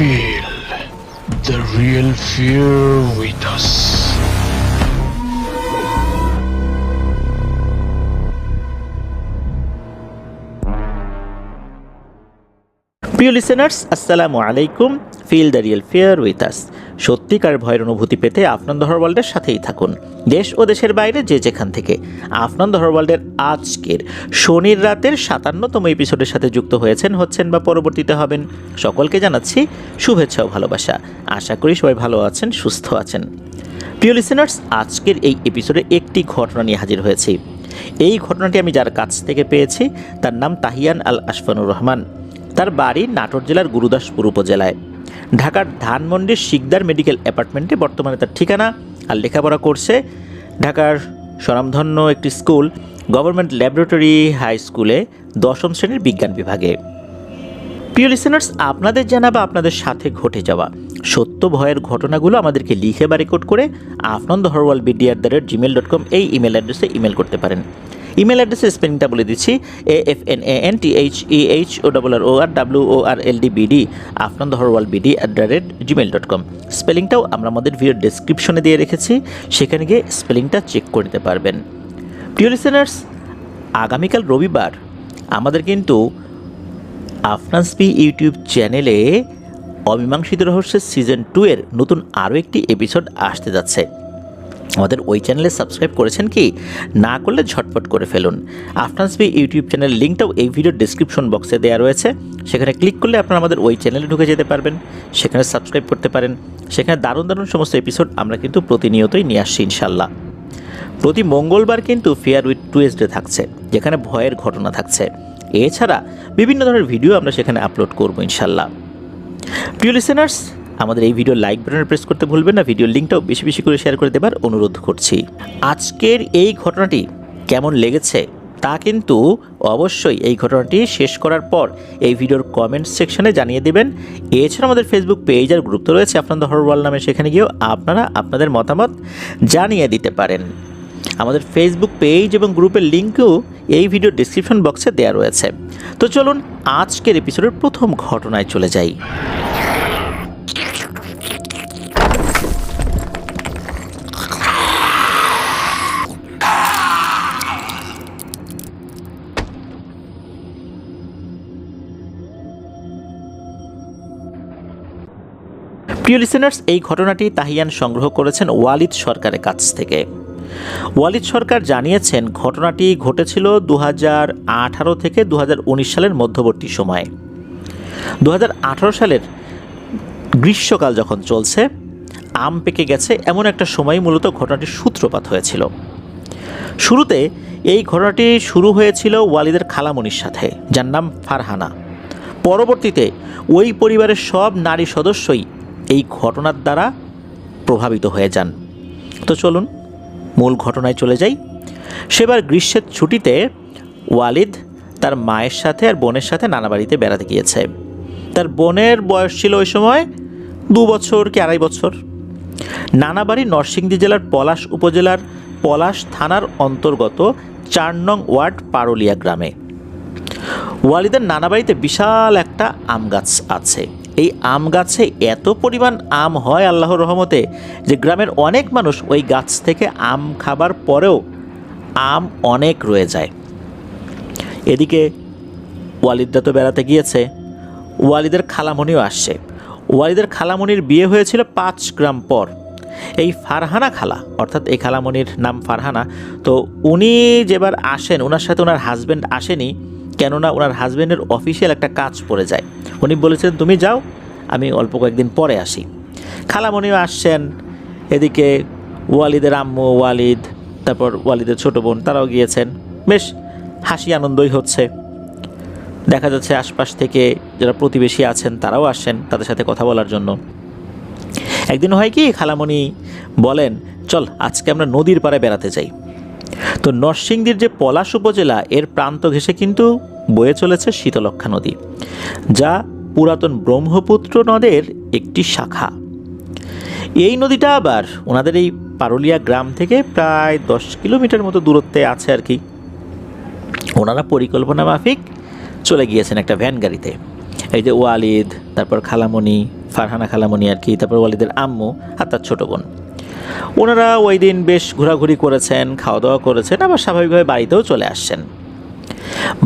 Feel the real fear with us. প্রিয় listeners, আসসালামু আলাইকুম। Feel the real fear with us. সত্যিকার ভয়ের অনুভূতি পেতে আফনান হরওয়ার্ল্ডের সাথেই থাকুন। দেশ ও দেশের বাইরে যে যেখান থেকে আফনান হরওয়ার্ল্ডের আজকের শনির রাতের 57তম এপিসোডের সাথে যুক্ত হচ্ছেন বা পরবর্তীতে হবেন, সকলকে জানাচ্ছি শুভেচ্ছা ও ভালোবাসা। আশা করি সবাই ভালো আছেন, সুস্থ আছেন। প্রিয় লিসেনার্স, আজকের এই এপিসোডে একটি ঘটনা নিয়ে হাজির হয়েছি। এই ঘটনাটি আমি যার কাছ থেকে পেয়েছি তার নাম তাহিয়ান আল আশফানুর রহমান। তার বাড়ি নাটোর জেলার গুরুদাসপুর উপজেলায়। ঢাকার ধানমন্ডির শিকদার মেডিকেল অ্যাপার্টমেন্টে বর্তমানে তার ঠিকানা। আর লেখাপড়া করছে ঢাকার স্বনামধন্য একটি স্কুল গভর্নমেন্ট ল্যাবরেটরি হাই স্কুলে 10ম শ্রেণীর বিজ্ঞান বিভাগে। প্রিয় লিসেনার্স, আপনাদের জানা বা আপনাদের সাথে ঘটে যাওয়া সত্য ভয়ের ঘটনাগুলো আমাদেরকে লিখে বা রেকর্ড করে afnandohorwalbd@gmail.com এই ইমেল অ্যাড্রেসে ইমেল করতে পারেন। ইমেল অ্যাড্রেসের স্পেলিংটা বলে দিচ্ছি, AFNANTHEHORWORLDBD afnandohorwalbd@gmail.com। স্পেলিংটাও আমরা আমাদের ভিডিও ডেসক্রিপশনে দিয়ে রেখেছি, সেখানে গিয়ে স্পেলিংটা চেক করে নিতে পারবেন। প্রিয় লিসেনার্স, আগামীকাল রবিবার আমাদের কিন্তু আফনান স্পি ইউটিউব চ্যানেলে অমীমাংসিত রহস্যের সিজন 2 এর নতুন আরও একটি এপিসোড আসতে যাচ্ছে। আমাদের ওই চ্যানেলে সাবস্ক্রাইব করেছেন কি? না করলে ঝটপট করে ফেলুন। আফনান স্পি ইউটিউব চ্যানেল লিঙ্কটাও এই ভিডিওর ডেসক্রিপশন বক্সে দেওয়া রয়েছে, সেখানে ক্লিক করলে আপনারা আমাদের ওই চ্যানেলে ঢুকে যেতে পারবেন, সেখানে সাবস্ক্রাইব করতে পারেন। সেখানে দারুণ দারুণ সমস্ত এপিসোড আমরা কিন্তু প্রতিনিয়তই নিয়ে আসছি ইনশাল্লাহ। প্রতি মঙ্গলবার কিন্তু ফেয়ার উইথ টুয়েসডে থাকছে, যেখানে ভয়ের ঘটনা থাকছে। এছাড়া বিভিন্ন ধরনের ভিডিও আমরা সেখানে আপলোড করবো ইনশাল্লাহ। প্রিয় লিসেনার্স, আমাদের এই ভিডিও লাইক বাটনে প্রেস করতে ভুলবেন না। ভিডিওর লিঙ্কটাও বেশি বেশি করে শেয়ার করে দেবার অনুরোধ করছি। আজকের এই ঘটনাটি কেমন লেগেছে তা কিন্তু অবশ্যই এই ঘটনাটি শেষ করার পর এই ভিডিওর কমেন্ট সেকশনে জানিয়ে দেবেন। এছাড়া আমাদের ফেসবুক পেজ আর গ্রুপ তো রয়েছে আফনান হরওয়ার্ল্ড নামে, সেখানে গিয়েও আপনারা আপনাদের মতামত জানিয়ে দিতে পারেন। আমাদের ফেসবুক পেজ এবং গ্রুপের লিঙ্কও এই ভিডিওর ডেসক্রিপশন বক্সে দেওয়া রয়েছে। তো চলুন আজকের এপিসোডের প্রথম ঘটনায় চলে যাই। প্রিয় লিসেনার্স, এই ঘটনাটি তাহিয়ান সংগ্রহ করেছেন ওয়ালিদ সরকারের কাছ থেকে। ওয়ালিদ সরকার জানিয়েছেন ঘটনাটি ঘটেছিল 2018 থেকে 2019 সালের মধ্যবর্তী সময়ে। 2018 সালের গ্রীষ্মকাল যখন চলছে, আম পেকে গেছে, এমন একটা সময় মূলত ঘটনাটির সূত্রপাত হয়েছিল। শুরুতে এই ঘটনাটি শুরু হয়েছিল ওয়ালিদের খালামণির সাথে, যার নাম ফারহানা। পরবর্তীতে ওই পরিবারের সব নারী সদস্যই এই ঘটনার দ্বারা প্রভাবিত হয়ে যান। তো চলুন মূল ঘটনায় চলে যাই। সেবার গ্রীষ্মের ছুটিতে ওয়ালিদ তার মায়ের সাথে আর বোনের সাথে নানা বাড়িতে বেড়াতে গিয়েছে। তার বোনের বয়স ছিল ওই সময় 2 বছর কি 2.5 বছর। নানা বাড়ি নরসিংদী জেলার পলাশ উপজেলার পলাশ থানার অন্তর্গত 4 নং ওয়ার্ড পারুলিয়া গ্রামে। ওয়ালিদের নানা বাড়িতে বিশাল একটা আম গাছ আছে। এই আম গাছে এত পরিমাণ আম হয় আল্লাহর রহমতে যে গ্রামের অনেক মানুষ ওই গাছ থেকে আম খাবার পরেও আম অনেক রয়ে যায়। এদিকে ওয়ালিদরা তো বেড়াতে গিয়েছে, ওয়ালিদের খালামণিও আসছে। ওয়ালিদের খালামণির বিয়ে হয়েছিল 5 গ্রাম পর। এই ফারহানা খালা, অর্থাৎ এই খালামণির নাম ফারহানা, তো উনি যেবার আসেন ওনার সাথে ওনার হাজব্যান্ড আসেনি, কেননা ওনার হাজব্যান্ডের অফিসিয়াল একটা কাজ পড়ে যায়। উনি বলেছেন তুমি যাও, আমি অল্প কয়েকদিন পরে আসি। খালামণিও আসছেন। এদিকে ওয়ালিদের আম্মু, ওয়ালিদ, তারপর ওয়ালিদের ছোটো বোন, তারাও গিয়েছেন। বেশ হাসি আনন্দই হচ্ছে। দেখা যাচ্ছে আশপাশ থেকে যারা প্রতিবেশী আছেন তারাও আসছেন তাদের সাথে কথা বলার জন্য। একদিন হয় কি, খালামণি বলেন চল আজকে আমরা নদীর পাড়ে বেড়াতে যাই। তো নরসিংদীর যে পলাশ উপজেলা, এর প্রান্ত ঘেঁষে কিন্তু বয়ে চলেছে শীতলক্ষ্যা নদী, যা পুরাতন ব্রহ্মপুত্র নদের একটি শাখা। এই নদীটা আবার ওনাদের এই পারুলিয়া গ্রাম থেকে প্রায় 10 কিলোমিটার মতো দূরত্বে আছে আর কি। ওনারা পরিকল্পনা মাফিক চলে গিয়েছেন একটা ভ্যান গাড়িতে। এই যে ওয়ালিদ, তারপর খালামণি, ফারহানা খালামণি আর কি, তারপর ওয়ালিদের আম্মু আর তার ছোটো বোন, ওনারা ওই দিন বেশ ঘোরাঘুরি করেছেন, খাওয়া দাওয়া করেছেন, আবার স্বাভাবিকভাবে বাড়িতেও চলে আসছেন।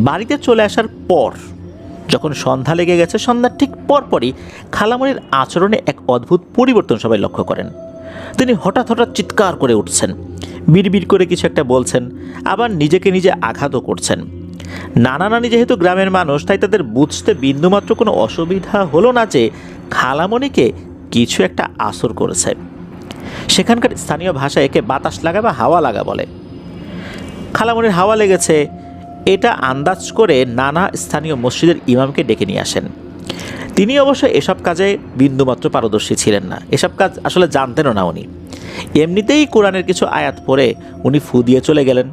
বাড়িতে চলে আসার পর যখন সন্ধ্যা লেগে গেছে, সন্ধ্যার ঠিক পরপরই খালামণির আচরণে এক অদ্ভুত পরিবর্তন সবাই লক্ষ্য করেন। তিনি হঠাৎ হঠাৎ চিৎকার করে উঠছেন, বিড়বিড় করে কিছু একটা বলছেন, আবার নিজেকে নিজে আঘাতও করছেন। নানা নানি যেহেতু গ্রামের মানুষ, তাই তাদের বুঝতে বিন্দুমাত্র কোনো অসুবিধা হলো না যে খালামণিকে কিছু একটা আসর করেছে। সেখানকার স্থানীয় ভাষায় একে বাতাস লাগা বা হাওয়া লাগা বলে। খালামণির হাওয়া লেগেছে এটা আন্দাজ করে নানা স্থানীয় মসজিদের ইমামকে ডেকে নিয়ে আসেন। তিনি অবশ্য এসব কাজে বিন্দুমাত্র পারদর্শী ছিলেন না, এসব কাজ আসলে জানতেনও না উনি। এমনিতেই কোরআনের কিছু আয়াত পড়ে উনি ফু দিয়ে চলে গেলেন।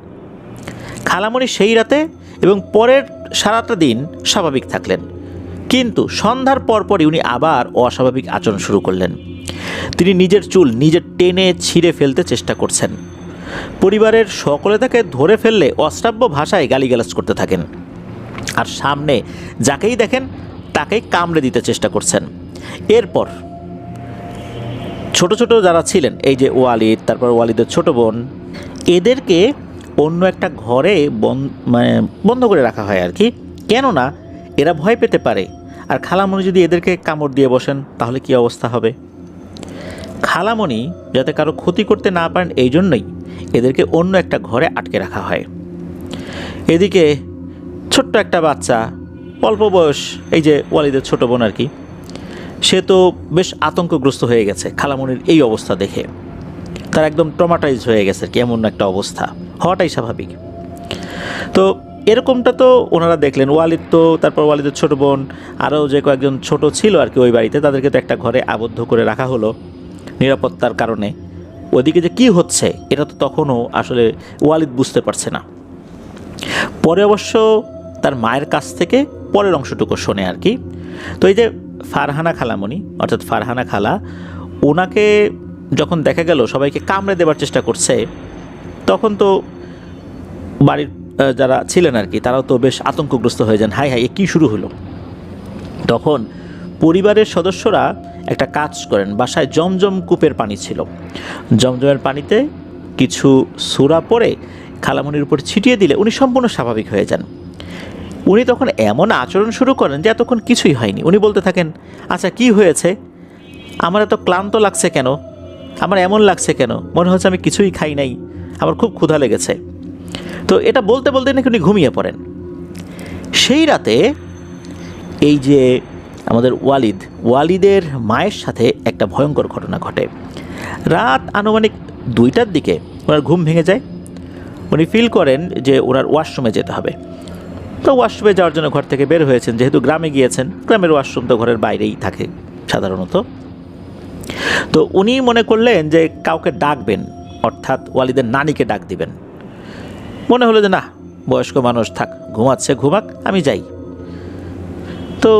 খালামণি সেই রাতে এবং পরের সারাটা দিন স্বাভাবিক থাকলেন, কিন্তু সন্ধ্যার পরপরই উনি আবার অস্বাভাবিক আচরণ শুরু করলেন। তিনি নিজের চুল নিজে টেনে ছিঁড়ে ফেলতে চেষ্টা করছেন। পরিবারের সকলে তাকে ধরে ফেললে অশ্রাব্য ভাষায় গালিগালাজ করতে থাকেন, আর সামনে যাকেই দেখেন তাকেই কামড়ে দিতে চেষ্টা করছেন। এরপর ছোট ছোট যারা ছিলেন, এই যে ওয়ালিদ, তারপর ওয়ালিদের ছোট বোন, এদেরকে অন্য একটা ঘরে বন্ধ করে রাখা হয় আর কি, কেননা এরা ভয় পেতে পারে। আর খালামণি যদি এদেরকে কামড় দিয়ে বসেন তাহলে কি অবস্থা হবে। খালামণি যাতে কারো ক্ষতি করতে না পারেন এই জন্যই এদেরকে অন্য একটা ঘরে আটকে রাখা হয়। এদিকে ছোট্ট একটা বাচ্চা, অল্প বয়স, এই যে ওয়ালিদের ছোট বোন আর কি, সে তো বেশ আতঙ্কগ্রস্ত হয়ে গেছে খালামণির এই অবস্থা দেখে। তার একদম ট্রমাটাইজ হয়ে গেছে, কেমন একটা অবস্থা, হওয়াটাই স্বাভাবিক। তো এরকমটা তো ওনারা দেখলেন। ওয়ালিদ তো, তারপর ওয়ালিদের ছোট বোন, আরও যে কয়েকজন ছোট ছিল আর কি ওই বাড়িতে, তাদেরকে তো একটা ঘরে আবদ্ধ করে রাখা হলো নিরাপত্তার কারণে। ওদিকে যে কী হচ্ছে এটা তো তখনও আসলে ওয়ালিদ বুঝতে পারছে না। পরে অবশ্য তার মায়ের কাছ থেকে পরের অংশটুকু শোনে আর কি। তো এই যে ফারহানা খালামণি, অর্থাৎ ফারহানা খালা, ওনাকে যখন দেখা গেল সবাইকে কামড়ে দেওয়ার চেষ্টা করছে, তখন তো বাড়ির যারা ছিলেন আর কি তারাও তো বেশ আতঙ্কগ্রস্ত হয়ে যান, হাই হাই এ কী শুরু হলো। তখন পরিবারের সদস্যরা একটা কাজ করেন, বাসায় জমজম কূপের পানি ছিল, জমজমের পানিতে কিছু সূরা পড়ে খালামণির উপর ছিটিয়ে দিলে উনি সম্পূর্ণ স্বাভাবিক হয়ে যান। উনি তখন এমন আচরণ শুরু করেন যে এতক্ষণ কিছুই হয়নি। উনি বলতে থাকেন, আচ্ছা কি হয়েছে, আমার এত ক্লান্ত লাগছে কেন, আমার এমন লাগছে কেন, মনে হচ্ছে আমি কিছুই খাই নাই, আমার খুব ক্ষুধা লেগেছে। তো এটা বলতে বলতে নাকি উনি ঘুমিয়ে পড়েন। সেই রাতে এই যে আমাদের ওয়ালিদের মায়ের সাথে একটা ভয়ঙ্কর ঘটনা ঘটে। রাত আনুমানিক 2টার দিকে ওনার ঘুম ভেঙে যায়। উনি ফিল করেন যে ওনার ওয়াশরুমে যেতে হবে। তো ওয়াশরুমে যাওয়ার জন্য ঘর থেকে বের হয়েছেন, যেহেতু গ্রামে গিয়েছেন, গ্রামের ওয়াশরুম তো ঘরের বাইরেই থাকে সাধারণত। তো উনি মনে করলেন যে কাউকে ডাকবেন, অর্থাৎ ওয়ালিদের নানিকে ডাক দিবেন। মনে হলো যে না, বয়স্ক মানুষ থাক, ঘুমাচ্ছে ঘুমাক, আমি যাই। তো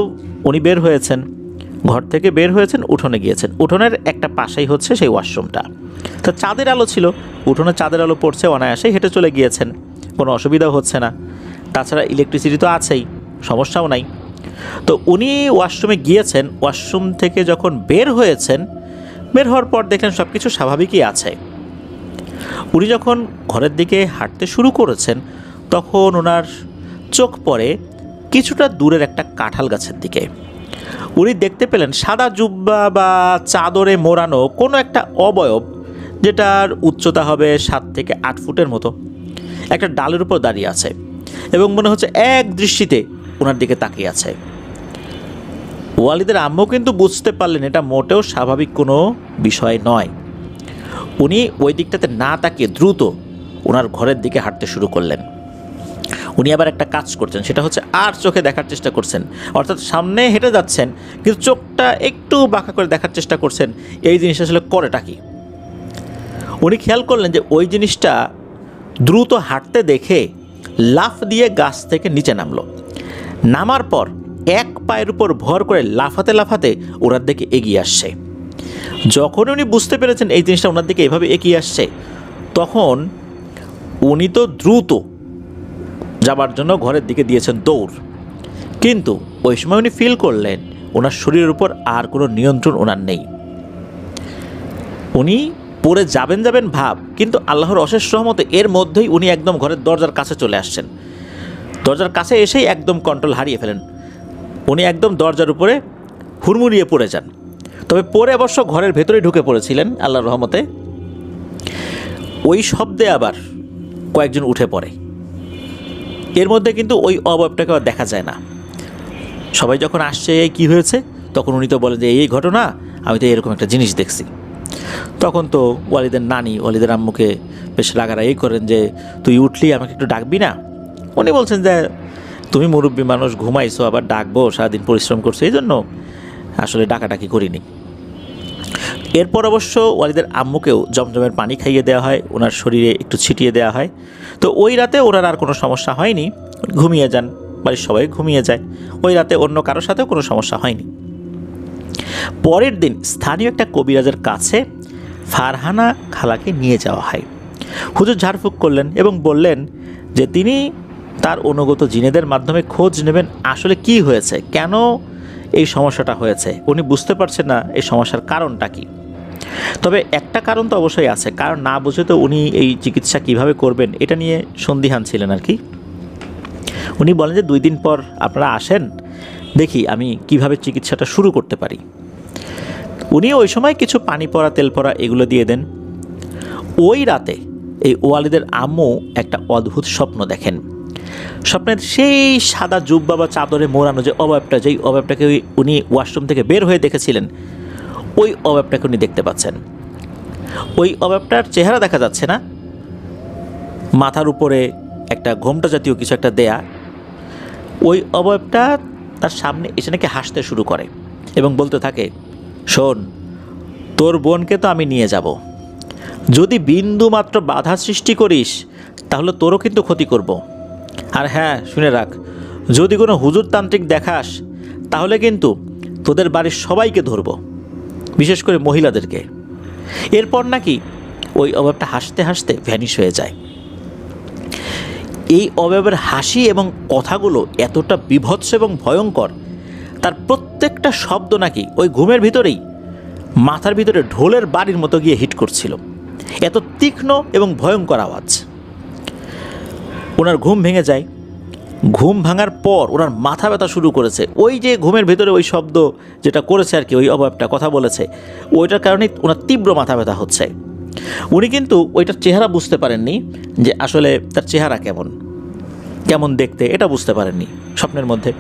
উনি বের হয়েছেন, ঘর থেকে বের হয়েছেন, উঠোনে গিয়েছেন। উঠোনের একটা পাশেই হচ্ছে সেই ওয়াশরুমটা। তো চাঁদের আলো ছিল, উঠোনে চাঁদের আলো পড়ছে, অনায়াসেই হেঁটে চলে গিয়েছেন, কোনো অসুবিধাও হচ্ছে না। তাছাড়া ইলেকট্রিসিটি তো আছেই, সমস্যাও নাই। তো উনি ওয়াশরুমে গিয়েছেন, ওয়াশরুম থেকে যখন বের হয়েছেন, বের হওয়ার পর দেখলেন সব কিছু স্বাভাবিকই আছে। উনি যখন ঘরের দিকে হাঁটতে শুরু করেছেন, তখন ওনার চোখ পড়ে কিছুটা দূরের একটা কাঁঠাল গাছের দিকে। উনি দেখতে পেলেন সাদা জুব্বা বা চাদরে মোড়ানো কোনো একটা অবয়ব, যেটার উচ্চতা হবে 7 থেকে 8 ফুটের মতো, একটা ডালের উপর দাঁড়িয়ে আছে এবং মনে হচ্ছে এক দৃষ্টিতে ওনার দিকে তাকিয়ে আছে। ওয়ালিদের আম্মু কিন্তু বুঝতে পারলেন এটা মোটেও স্বাভাবিক কোনো বিষয় নয়। উনি ওই দিকটাতে না তাকিয়ে দ্রুত ওনার ঘরের দিকে হাঁটতে শুরু করলেন। উনি আবার একটা কাজ করছেন, সেটা হচ্ছে আর চোখে দেখার চেষ্টা করছেন, অর্থাৎ সামনে হেঁটে যাচ্ছেন কিন্তু চোখটা একটু বাঁকা করে দেখার চেষ্টা করছেন এই জিনিসটা আসলে করেটা কি। উনি খেয়াল করলেন যে ওই জিনিসটা দ্রুত হাঁটতে দেখে লাফ দিয়ে গাছ থেকে নিচে নামলো। নামার পর এক পায়ের উপর ভর করে লাফাতে লাফাতে ওনার দিকে এগিয়ে আসছে। যখন উনি বুঝতে পেরেছেন এই জিনিসটা ওনার দিকে এভাবে এগিয়ে আসছে, তখন উনি তো দ্রুত যাবার জন্য ঘরের দিকে দিয়েছেন দৌড়। কিন্তু ওই সময় উনি ফিল করলেন ওনার শরীরের উপর আর কোনো নিয়ন্ত্রণ ওনার নেই। উনি পড়ে যাবেন ভাব, কিন্তু আল্লাহর অশেষ রহমতে এর মধ্যেই উনি একদম ঘরের দরজার কাছে চলে আসছেন। দরজার কাছে এসেই একদম কন্ট্রোল হারিয়ে ফেলেন। উনি একদম দরজার উপরে হুড়মুড়িয়ে পড়ে যান। তবে পরে অবশ্য ঘরের ভেতরেই ঢুকে পড়েছিলেন আল্লাহর রহমতে। ওই শব্দে আবার কয়েকজন উঠে পড়ে। এর মধ্যে কিন্তু ওই অবয়বটাকে আর দেখা যায় না। সবাই যখন আসছে এই কী হয়েছে, তখন উনি তো বলেন যে এই ঘটনা, আমি তো এরকম একটা জিনিস দেখছি। তখন তো ওয়ালিদের নানি ওয়ালিদের আম্মুকে বেশ রাগারাগি করেন যে তুই উঠলি, আমাকে একটু ডাকবি না? উনি বলছেন যে তুমি মুরব্বী মানুষ, ঘুমাইছো, আবার ডাকবো, সারাদিন পরিশ্রম করছো, এই জন্য আসলে ডাকাডাকি করিনি। এরপর অবশ্য ওয়ালিদের আম্মুকেও জমজমের পানি খাইয়ে দেওয়া হয়, ওনার শরীরে একটু ছিটিয়ে দেওয়া হয়। তো ওই রাতে ওনার আর কোনো সমস্যা হয়নি, ঘুমিয়ে যান, বাড়ির সবাই ঘুমিয়ে যায়। ওই রাতে অন্য কারোর সাথেও কোনো সমস্যা হয়নি। পরের দিন স্থানীয় একটা কবিরাজের কাছে ফারহানা খালাকে নিয়ে যাওয়া হয়। হুজুর ঝাড়ফুঁক করলেন এবং বললেন যে তিনি তার অনুগত জিনেদের মাধ্যমে খোঁজ নেবেন আসলে কি হয়েছে, কেন এই সমস্যাটা হয়েছে। উনি বুঝতে পারছেন না এই সমস্যার কারণটা কি। তবে একটা কারণ তো অবশ্যই আছে, কারণ না বুঝে তো উনি এই চিকিৎসা কিভাবে করবেন এটা নিয়ে সন্দিহান ছিলেন আর কি। উনি বলেন যে 2 দিন পর আপনারা আসেন, দেখি আমি কিভাবে চিকিৎসাটা শুরু করতে পারি। উনি ওই সময় কিছু পানি পড়া, তেল পড়া এগুলো দিয়ে দেন। ওই রাতে এই ওয়ালিদের আম্মু একটা অদ্ভুত স্বপ্ন দেখেন। স্বপ্নের সেই সাদা জুব্বা বা চাদরে মোড়ানো যে অবয়বটা, যেই অবয়বটাকে উনি ওয়াশরুম থেকে বের হয়ে দেখেছিলেন, ওই অবয়বটাকে উনি দেখতে পাচ্ছেন। ওই অবয়বটার চেহারা দেখা যাচ্ছে না, মাথার উপরে একটা ঘোমটা জাতীয় কিছু একটা দেয়া। ওই অবয়বটা তার সামনে এসে নাকি হাসতে শুরু করে এবং বলতে থাকে, শোন, তোর বোনকে তো আমি নিয়ে যাব, যদি বিন্দু মাত্র বাধা সৃষ্টি করিস তাহলে তোরও কিন্তু ক্ষতি করব। আর হ্যাঁ, শুনে রাখ, যদি কোনো হুজুর তান্ত্রিক দেখাস তাহলে কিন্তু তোদের বাড়ির সবাইকে ধরব, বিশেষ করে মহিলাদেরকে। এরপর নাকি ওই অবয়বটা হাসতে হাসতে ভ্যানিশ হয়ে যায়। এই অবয়বের হাসি এবং কথাগুলো এতটা বীভৎস এবং ভয়ঙ্কর, তার প্রত্যেকটা শব্দ নাকি ওই ঘুমের ভিতরেই মাথার ভিতরে ঢোলের বাড়ির মতো গিয়ে হিট করছিল। এত তীক্ষ্ণ এবং ভয়ঙ্কর আওয়াজ। ওনার ঘুম ভেঙে যায়। ঘুম ভাঙার পর ওনার মাথা ব্যথা শুরু করেছে। ওই যে ঘুমের ভেতরে ওই শব্দ যেটা করেছে আর কি, ওই অবয়বটা কথা বলেছে, ওইটার কারণে ওনার তীব্র মাথা ব্যথা হচ্ছে। উনি কিন্তু ওইটার চেহারা বুঝতে পারেননি যে আসলে তার চেহারা কেমন দেখতে, এটা বুঝতে পারেননি স্বপ্নের মধ্যে।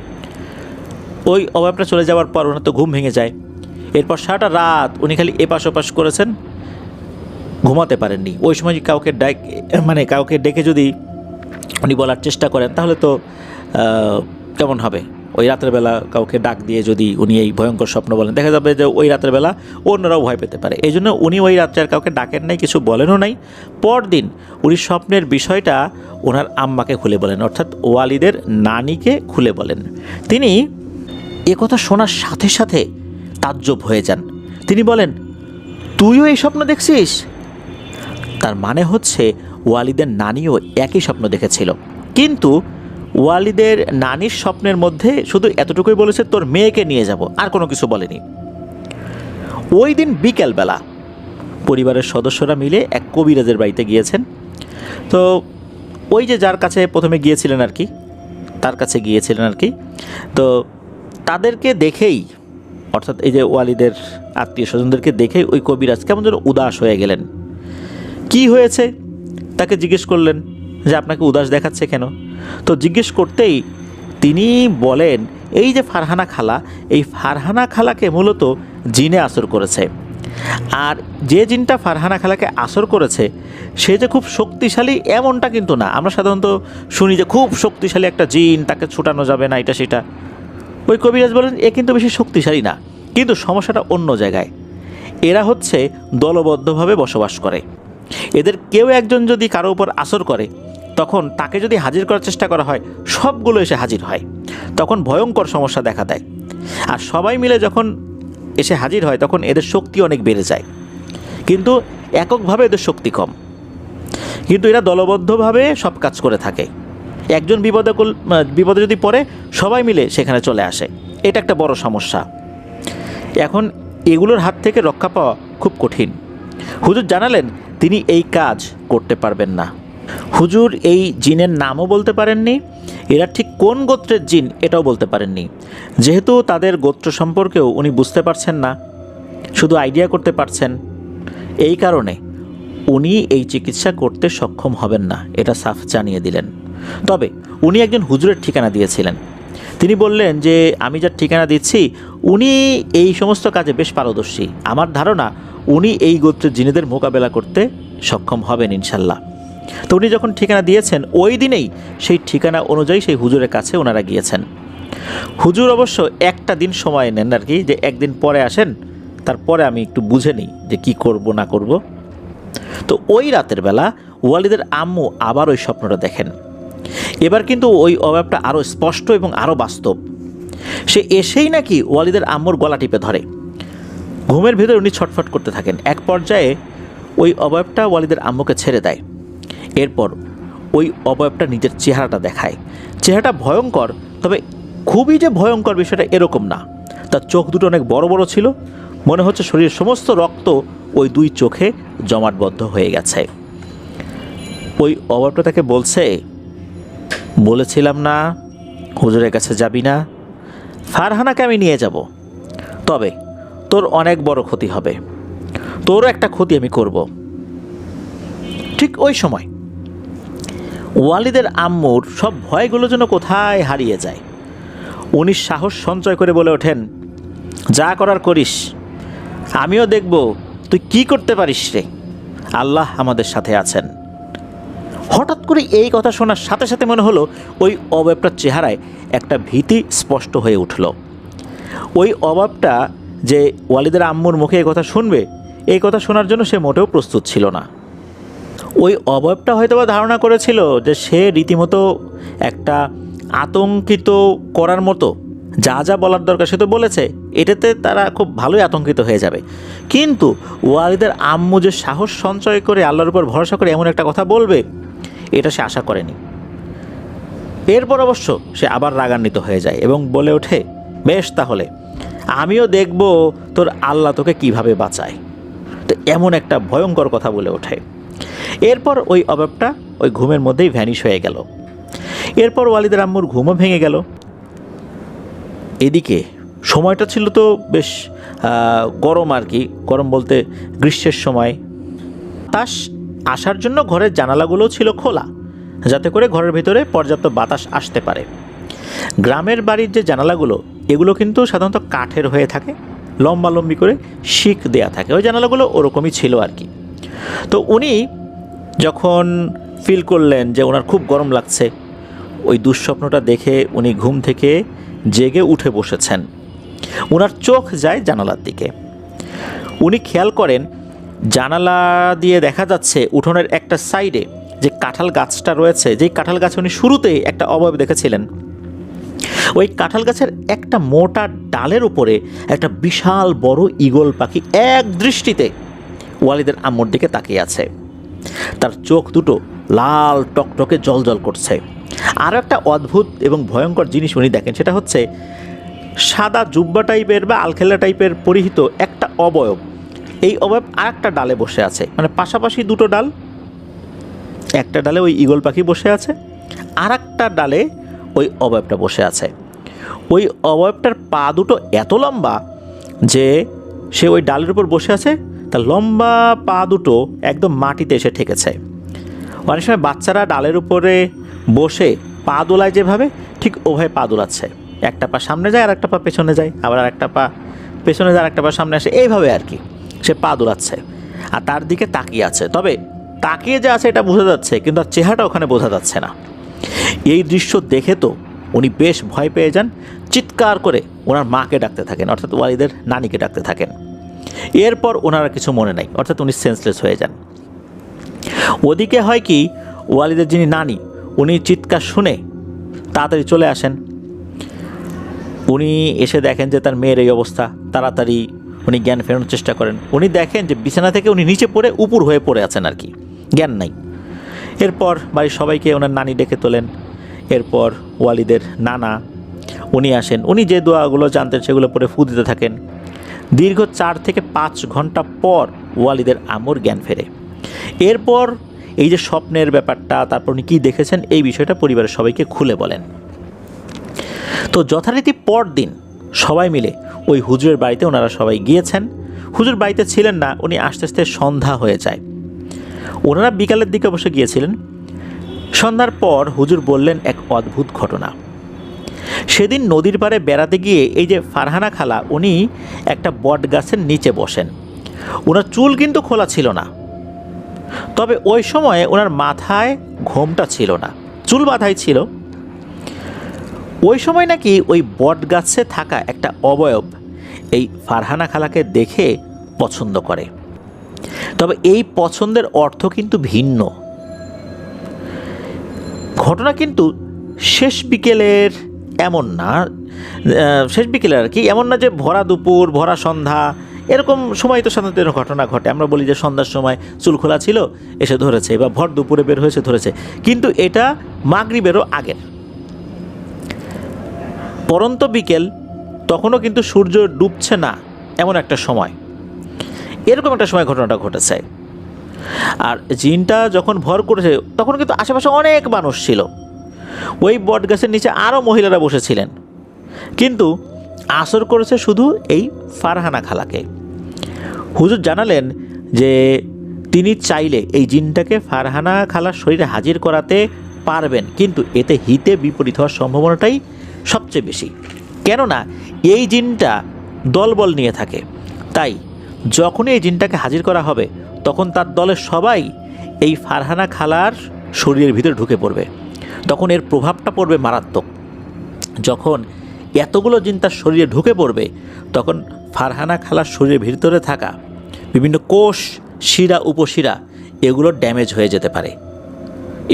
ওই অবয়বটা চলে যাওয়ার পর ওনার তো ঘুম ভেঙে যায়। এরপর সারাটা রাত উনি খালি এপাশ ওপাশ করেছেন, ঘুমাতে পারেননি। ওই সময় কাউকে ডেকে যদি উনি বলার চেষ্টা করেন তাহলে তো কেমন হবে। ওই রাতের বেলা কাউকে ডাক দিয়ে যদি উনি এই ভয়ঙ্কর স্বপ্ন বলেন, দেখা যাবে যে ওই রাতের বেলা অন্যরাও ভয় পেতে পারে। এই জন্য উনি ওই রাত্রে আর কাউকে ডাকেন নাই, কিছু বলেনও নাই। পরদিন উনি স্বপ্নের বিষয়টা ওনার আম্মাকে খুলে বলেন, অর্থাৎ ওয়ালিদের নানিকে খুলে বলেন। তিনি একথা শোনার সাথে সাথে তাজ্জব হয়ে যান। তিনি বলেন, তুইও এই স্বপ্ন দেখছিস? তার মানে হচ্ছে ওয়ালিদের নানিও একই স্বপ্ন দেখেছিল, কিন্তু ওয়ালিদের নানির স্বপ্নের মধ্যে শুধু এতটুকুই বলেছে, তোর মেয়েকে নিয়ে যাব, আর কোনো কিছু বলেনি। ওই দিন বিকেলবেলা পরিবারের সদস্যরা মিলে এক কবিরাজের বাড়িতে গিয়েছেন। তো ওই যে যার কাছে প্রথমে গিয়েছিলেন আর কি, তার কাছে গিয়েছিলেন আর কি। তো তাদেরকে দেখেই, অর্থাৎ এই যে ওয়ালিদের আত্মীয় স্বজনদেরকে দেখেই ওই কবিরাজ কেমন যেন উদাস হয়ে গেলেন। কি হয়েছে তাকে জিজ্ঞেস করলেন যে আপনাকে উদাস দেখাচ্ছে কেন? তো জিজ্ঞেস করতেই তিনি বলেন, এই যে ফারহানা খালা, এই ফারহানা খালাকে মূলত জিনে আসর করেছে। আর যে জিনটা ফারহানা খালাকে আসর করেছে সে যে খুব শক্তিশালী এমনটা কিন্তু না। আমরা সাধারণত শুনি যে খুব শক্তিশালী একটা জিন, তাকে ছুটানো যাবে না, এটা সেটা। ওই কবিরাজ বলেন এ কিন্তু বেশি শক্তিশালী না, কিন্তু সমস্যাটা অন্য জায়গায়। এরা হচ্ছে দলবদ্ধভাবে বসবাস করে। এদের কেউ একজন যদি কারো উপর আসর করে, তখন তাকে যদি হাজির করার চেষ্টা করা হয়, সবগুলো এসে হাজির হয়। তখন ভয়ঙ্কর সমস্যা দেখা দেয়। আর সবাই মিলে যখন এসে হাজির হয় তখন এদের শক্তি অনেক বেড়ে যায়, কিন্তু এককভাবে এদের শক্তি কম। কিন্তু এরা দলবদ্ধভাবে সব কাজ করে থাকে। একজন বিপদে যদি পড়ে, সবাই মিলে সেখানে চলে আসে। এটা একটা বড় সমস্যা। এখন এগুলোর হাত থেকে রক্ষা পাওয়া খুব কঠিন। হুজুর জানালেন তিনি এই কাজ করতে পারবেন না। হুজুর এই জিনের নামও বলতে পারেননি, এরা ঠিক কোন গোত্রের জিন এটাও বলতে পারেননি। যেহেতু তাদের গোত্র সম্পর্কেও উনি বুঝতে পারছেন না, শুধু আইডিয়া করতে পারছেন, এই কারণে উনি এই চিকিৎসা করতে সক্ষম হবেন না, এটা সাফ জানিয়ে দিলেন। তবে উনি একজন হুজুরের ঠিকানা দিয়েছিলেন। তিনি বললেন যে আমি যার ঠিকানা দিচ্ছি উনি এই সমস্ত কাজে বেশ পারদর্শী, আমার ধারণা উনি এই গোত্রের জিনেদের মোকাবেলা করতে সক্ষম হবেন ইনশাল্লাহ। তো উনি যখন ঠিকানা দিয়েছেন ওই দিনেই সেই ঠিকানা অনুযায়ী সেই হুজুরের কাছে ওনারা গিয়েছেন। হুজুর অবশ্য একটা দিন সময় নেন আর কি, যে একদিন পরে আসেন, তারপরে আমি একটু বুঝে নিই যে কি করব না করব। তো ওই রাতের বেলা ওয়ালিদের আম্মু আবার ওই স্বপ্নটা দেখেন। এবার কিন্তু ওই অভাবটা আরও স্পষ্ট এবং আরও বাস্তব। সে এসেই নাকি ওয়ালিদের আম্মুর গলা টিপে ধরে। ঘুমের ভিতরে উনি ছটফট করতে থাকেন। এক পর্যায়ে ওই অবয়বটা ওয়ালিদের আম্মুকে ছেড়ে দেয়। এরপর ওই অবয়বটা নিজের চেহারাটা দেখায়। চেহারাটা ভয়ঙ্কর, তবে খুবই যে ভয়ঙ্কর বিষয়টা এরকম না। তার চোখ দুটো অনেক বড় বড় ছিল, মনে হচ্ছে শরীরের সমস্ত রক্ত ওই দুই চোখে জমাটবদ্ধ হয়ে গেছে। ওই অবয়বটা তাকে বলছে, বলেছিলাম না হুজুরের কাছে যাবি না, ফারহানাকে আমি নিয়ে যাব, তবে তোর অনেক বড় ক্ষতি হবে, তোরও একটা ক্ষতি আমি করব। ঠিক ওই সময় ওয়ালিদের আম্মুর সব ভয়গুলো যেন কোথায় হারিয়ে যায়। উনি সাহস সঞ্চয় করে বলে ওঠেন, যা করার করিস, আমিও দেখব তুই কি করতে পারিস রে, আল্লাহ আমাদের সাথে আছেন। হঠাৎ করে এই কথা শোনার সাথে সাথে মনে হলো ওই অবয়বটার চেহারায় একটা ভীতি স্পষ্ট হয়ে উঠল। ওই অবয়বটা যে ওয়ালিদের আম্মুর মুখে এই কথা শুনবে, এই কথা শোনার জন্য সে মোটেও প্রস্তুত ছিল না। ওই অবয়বটা হয়তোবা ধারণা করেছিল যে সে রীতিমতো একটা আতঙ্কিত করার মতো যা যা বলার দরকার সে তো বলেছে, এটাতে তারা খুব ভালোই আতঙ্কিত হয়ে যাবে। কিন্তু ওয়ালিদের আম্মু যে সাহস সঞ্চয় করে আল্লাহর উপর ভরসা করে এমন একটা কথা বলবে, এটা সে আশা করেনি। এরপর অবশ্য সে আবার রাগান্বিত হয়ে যায় এবং বলে ওঠে, বেশ তাহলে আমিও দেখব তোর আল্লাহ তোকে কিভাবে বাঁচায়। তো এমন একটা ভয়ঙ্কর কথা বলে ওঠে। এরপর ওই অভাবটা ওই ঘুমের মধ্যেই ভ্যানিশ হয়ে গেল। এরপর ওয়ালিদের আম্মুর ঘুমও ভেঙে গেল। এদিকে সময়টা ছিল তো বেশ গরম আর কি, গরম বলতে গ্রীষ্মের সময়। বাতাস আসার জন্য ঘরের জানালাগুলোও ছিল খোলা, যাতে করে ঘরের ভিতরে পর্যাপ্ত বাতাস আসতে পারে। গ্রামের বাড়ির যে জানালাগুলো, এগুলো কিন্তু সাধারণত কাঠের হয়ে থাকে, লম্বালম্বি করে শিক দেয়া থাকে। ওই জানালাগুলো ওরকমই ছিল আর কি। তো উনি যখন ফিল করলেন যে ওনার খুব গরম লাগছে, ওই দুঃস্বপ্নটা দেখে উনি ঘুম থেকে জেগে উঠে বসেছেন। ওনার চোখ যায় জানালার দিকে। উনি খেয়াল করেন জানালা দিয়ে দেখা যাচ্ছে উঠোনের একটা সাইডে যে কাঁঠাল গাছটা রয়েছে, যেই কাঁঠাল গাছে উনি শুরুতেই একটা অবয়ব দেখেছিলেন, ওই কাঁঠাল গাছের একটা মোটা ডালের উপরে একটা বিশাল বড় ঈগল পাখি এক দৃষ্টিতে ওয়ালিদের আম্মুর দিকে তাকিয়ে আছে। তার চোখ দুটো লাল টকটকে জ্বলজ্বল করছে। আরও একটা অদ্ভুত এবং ভয়ঙ্কর জিনিস উনি দেখেন, সেটা হচ্ছে সাদা জুব্বা টাইপের বা আলখেল্লা টাইপের পরিহিত একটা অবয়ব। এই অবয়ব আর একটা ডালে বসে আছে, মানে পাশাপাশি দুটো ডাল। একটা ডালে ওই ঈগল পাখি বসে আছে, আর একটা ডালে ওই অবয়বটা বসে আছে। ওই অবয়বটার পা দুটো এত লম্বা যে সে ওই ডালের উপর বসে আছে, তার লম্বা পা দুটো একদম মাটিতে এসে ঠেকেছে। অনেক সময় বাচ্চারা ডালের উপরে বসে পা দোলায় যেভাবে, ঠিক ওভাবে পা দোলাচ্ছে। একটা পা সামনে যায় আর একটা পা পেছনে যায়, আবার আর একটা পা পেছনে যায় আর একটা পা সামনে আসে, এইভাবে আর কি সে পা দোলাচ্ছে আর তার দিকে তাকিয়ে আছে। তবে তাকিয়ে যে আছে এটা বোঝা যাচ্ছে, কিন্তু তার চেহারাটা ওখানে বোঝা যাচ্ছে না। এই দৃশ্য দেখে তো উনি বেশ ভয় পেয়ে যান, চিৎকার করে ওনার মাকে ডাকতে থাকেন, অর্থাৎ ওয়ালিদের নানিকে ডাকতে থাকেন। এরপর ওনারা কিছু মনে নাই, অর্থাৎ উনি সেন্সলেস হয়ে যান। ওদিকে হয় কি, ওয়ালিদের যিনি নানি, উনি চিৎকার শুনে তাড়াতাড়ি চলে আসেন। উনি এসে দেখেন যে তার মেয়ের এই অবস্থা। তাড়াতাড়ি উনি জ্ঞান ফেরানোর চেষ্টা করেন। উনি দেখেন যে বিছানা থেকে উনি নিচে পড়ে উপর হয়ে পড়ে আছেন আর কি, জ্ঞান নাই। এরপর বাড়ির সবাইকে ওনার নানি ডেকে তোলেন। এরপর ওয়ালিদের নানা উনি আসেন। উনি যে দোয়াগুলো জানতেন সেগুলো পরে ফু দিতে থাকেন। দীর্ঘ 4 থেকে 5 ঘন্টা পর ওয়ালিদের আম্মুর জ্ঞান ফেরে। এরপর এই যে স্বপ্নের ব্যাপারটা, তারপর উনি কী দেখেছেন এই বিষয়টা পরিবারের সবাইকে খুলে বলেন। তো যথারীতি পরদিন সবাই মিলে ওই হুজুরের বাড়িতে ওনারা সবাই গিয়েছেন। হুজুর বাড়িতে ছিলেন না, উনি আস্তে আস্তে সন্ধ্যা হয়ে যায়। ওনারা বিকালের দিকে অবশ্য গিয়েছিলেন। সন্ধ্যার পর হুজুর বললেন এক অদ্ভুত ঘটনা। সেদিন নদীর পাড়ে বেড়াতে গিয়ে এই যে ফারহানা খালা, উনি একটা বট গাছের নিচে বসেন। ওনার চুল কিন্তু খোলা ছিল না, তবে ওই সময়ে ওনার মাথায় ঘোমটা ছিল না, চুল বাঁধাই ছিল। ওই সময় নাকি ওই বট গাছে থাকা একটা অবয়ব এই ফারহানা খালাকে দেখে পছন্দ করে। তবে এই পছন্দের অর্থ কিন্তু ভিন্ন। ঘটনা কিন্তু শেষ বিকেলের এমন না, শেষ বিকেলের আর কি, এমন না যে ভরা দুপুর ভরা সন্ধ্যা এরকম সময় তো সাধারণত ঘটনা ঘটে। আমরা বলি যে সন্ধ্যার সময় চুল খোলা ছিল এসে ধরেছে, বা ভর দুপুরে বের হয়েছে ধরেছে, কিন্তু এটা মাগরিবেরও আগের পরন্ত বিকেল, তখনও কিন্তু সূর্য ডুবছে না এমন একটা সময়, এরকম একটা সময় ঘটনাটা ঘটেছে। আর জিনটা যখন ভর করেছে তখন কিন্তু আশেপাশে অনেক মানুষ ছিল। ওই বট গাছের নিচে আরও মহিলারা বসেছিলেন, কিন্তু আসর করেছে শুধু এই ফারহানা খালাকে। হুজুর জানালেন যে তিনি চাইলে এই জিনটাকে ফারহানা খালার শরীরে হাজির করাতে পারবেন, কিন্তু এতে হিতে বিপরীত হওয়ার সম্ভাবনাটাই সবচেয়ে বেশি। কেননা এই জিনটা দলবল নিয়ে থাকে, তাই যখনই এই জিনটাকে হাজির করা হবে তখন তার দলের সবাই এই ফারহানা খালার শরীরের ভিতরে ঢুকে পড়বে। তখন এর প্রভাবটা পড়বে মারাত্মক। যখন এতগুলো জিন তার শরীরে ঢুকে পড়বে তখন ফারহানা খালার শরীরের ভিতরে থাকা বিভিন্ন কোষ, শিরা, উপশিরা এগুলো ড্যামেজ হয়ে যেতে পারে,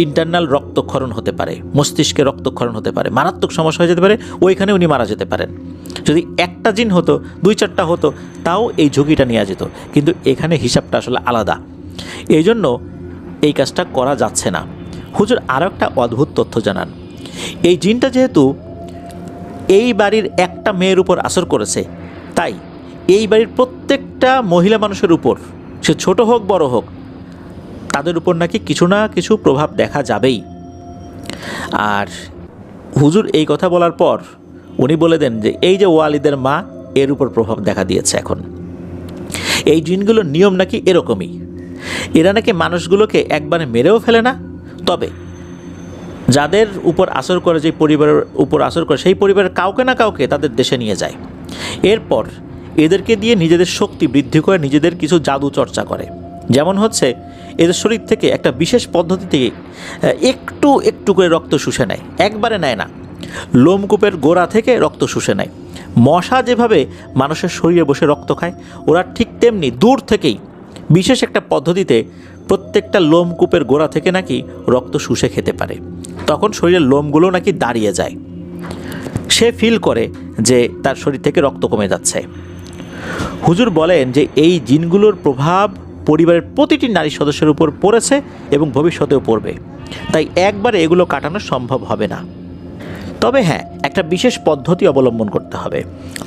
ইন্টারনাল রক্তক্ষরণ হতে পারে, মস্তিষ্কে রক্তক্ষরণ হতে পারে, মারাত্মক সমস্যা হয়ে যেতে পারে, ওইখানে উনি মারা যেতে পারেন। যদি একটা জিন হতো, 2-4টা হতো, তাও এই ঝুঁকিটা নেওয়া যেত, কিন্তু এখানে হিসাবটা আসলে আলাদা। এই জন্য এই কাজটা করা যাচ্ছে না। হুজুর আরও একটা অদ্ভুত তথ্য জানান। এই জিনটা যেহেতু এই বাড়ির একটা মেয়ের উপর আসর করেছে, তাই এই বাড়ির প্রত্যেকটা মহিলা মানুষের উপর, সে ছোট হোক বড় হোক, তাদের উপর নাকি কিছু না কিছু প্রভাব দেখা যাবেই। আর হুজুর এই কথা বলার পর উনি বলে দেন যে এই যে ওয়ালিদের মা, এর উপর প্রভাব দেখা দিয়েছে। এখন এই জিনগুলোর নিয়ম নাকি এরকমই, এরা নাকি মানুষগুলোকে একবারে মেরেও ফেলে না, তবে যাদের উপর আসর করে, যে পরিবারের উপর আসর করে, সেই পরিবারের কাউকে না কাউকে তাদের দেশে নিয়ে যায়। এরপর এদেরকে দিয়ে নিজেদের শক্তি বৃদ্ধি করে নিজেদের কিছু জাদু চর্চা করে। যেমন হচ্ছে এদের শরীর থেকে একটা বিশেষ পদ্ধতিতে একটু একটু করে রক্ত শুষে নেয়, একবারে নেয় না, লোমকূপের গোড়া থেকে রক্ত শুষে নেয়। মশা যেভাবে মানুষের শরীরে বসে রক্ত খায়, ওরা ঠিক তেমনি দূর থেকেই বিশেষ একটা পদ্ধতিতে প্রত্যেকটা লোমকূপের গোড়া থেকে নাকি রক্ত শুষে খেতে পারে। তখন শরীরের লোমগুলো নাকি দাঁড়িয়ে যায়, সে ফিল করে যে তার শরীর থেকে রক্ত কমে যাচ্ছে। হুজুর বলেন যে এই জিনগুলোর প্রভাব পরিবারের প্রতিটি নারী সদস্যের উপর পড়েছে এবং ভবিষ্যতেও পড়বে, তাই একবারে এগুলো কাটানো সম্ভব হবে না। তবে হ্যাঁ, একটা বিশেষ পদ্ধতি অবলম্বন করতে হবে।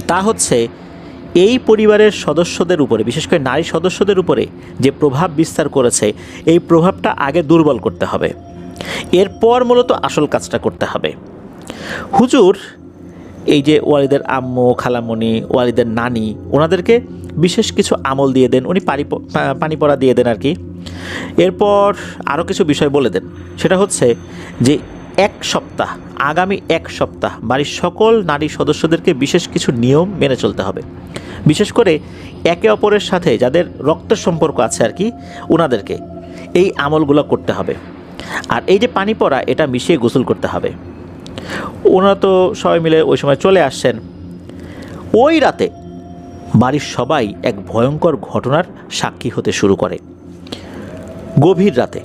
তা হচ্ছে এই পরিবারের সদস্যদের উপরে, বিশেষ করে নারী সদস্যদের উপরে যে প্রভাব বিস্তার করেছে, এই প্রভাবটা আগে দুর্বল করতে হবে, এরপর মূলত আসল কাজটা করতে হবে। হুজুর এই যে ওয়ালিদের আম্মু, খালামণি, ওয়ালিদের নানি, ওনাদেরকে বিশেষ কিছু আমল দিয়ে দেন, উনি পানি পড়া দিয়ে দেন আর কি। এরপর আরও কিছু বিষয় বলে দেন, সেটা হচ্ছে যে আগামী এক সপ্তাহ বাড়ির সকল নারী সদস্যদেরকে বিশেষ কিছু নিয়ম মেনে চলতে হবে। বিশেষ করে একে অপরের সাথে যাদের রক্তের সম্পর্ক আছে আর কি, ওনাদেরকে এই আমলগুলো করতে হবে। আর এই যে পানি পড়া, এটা মিশিয়ে গোসল করতে হবে। ওনারা তো সবাই মিলে ওই সময় চলে আসছেন। ওই রাতে বাড়ির সবাই এক ভয়ঙ্কর ঘটনার সাক্ষী হতে শুরু করে। গভীর রাতে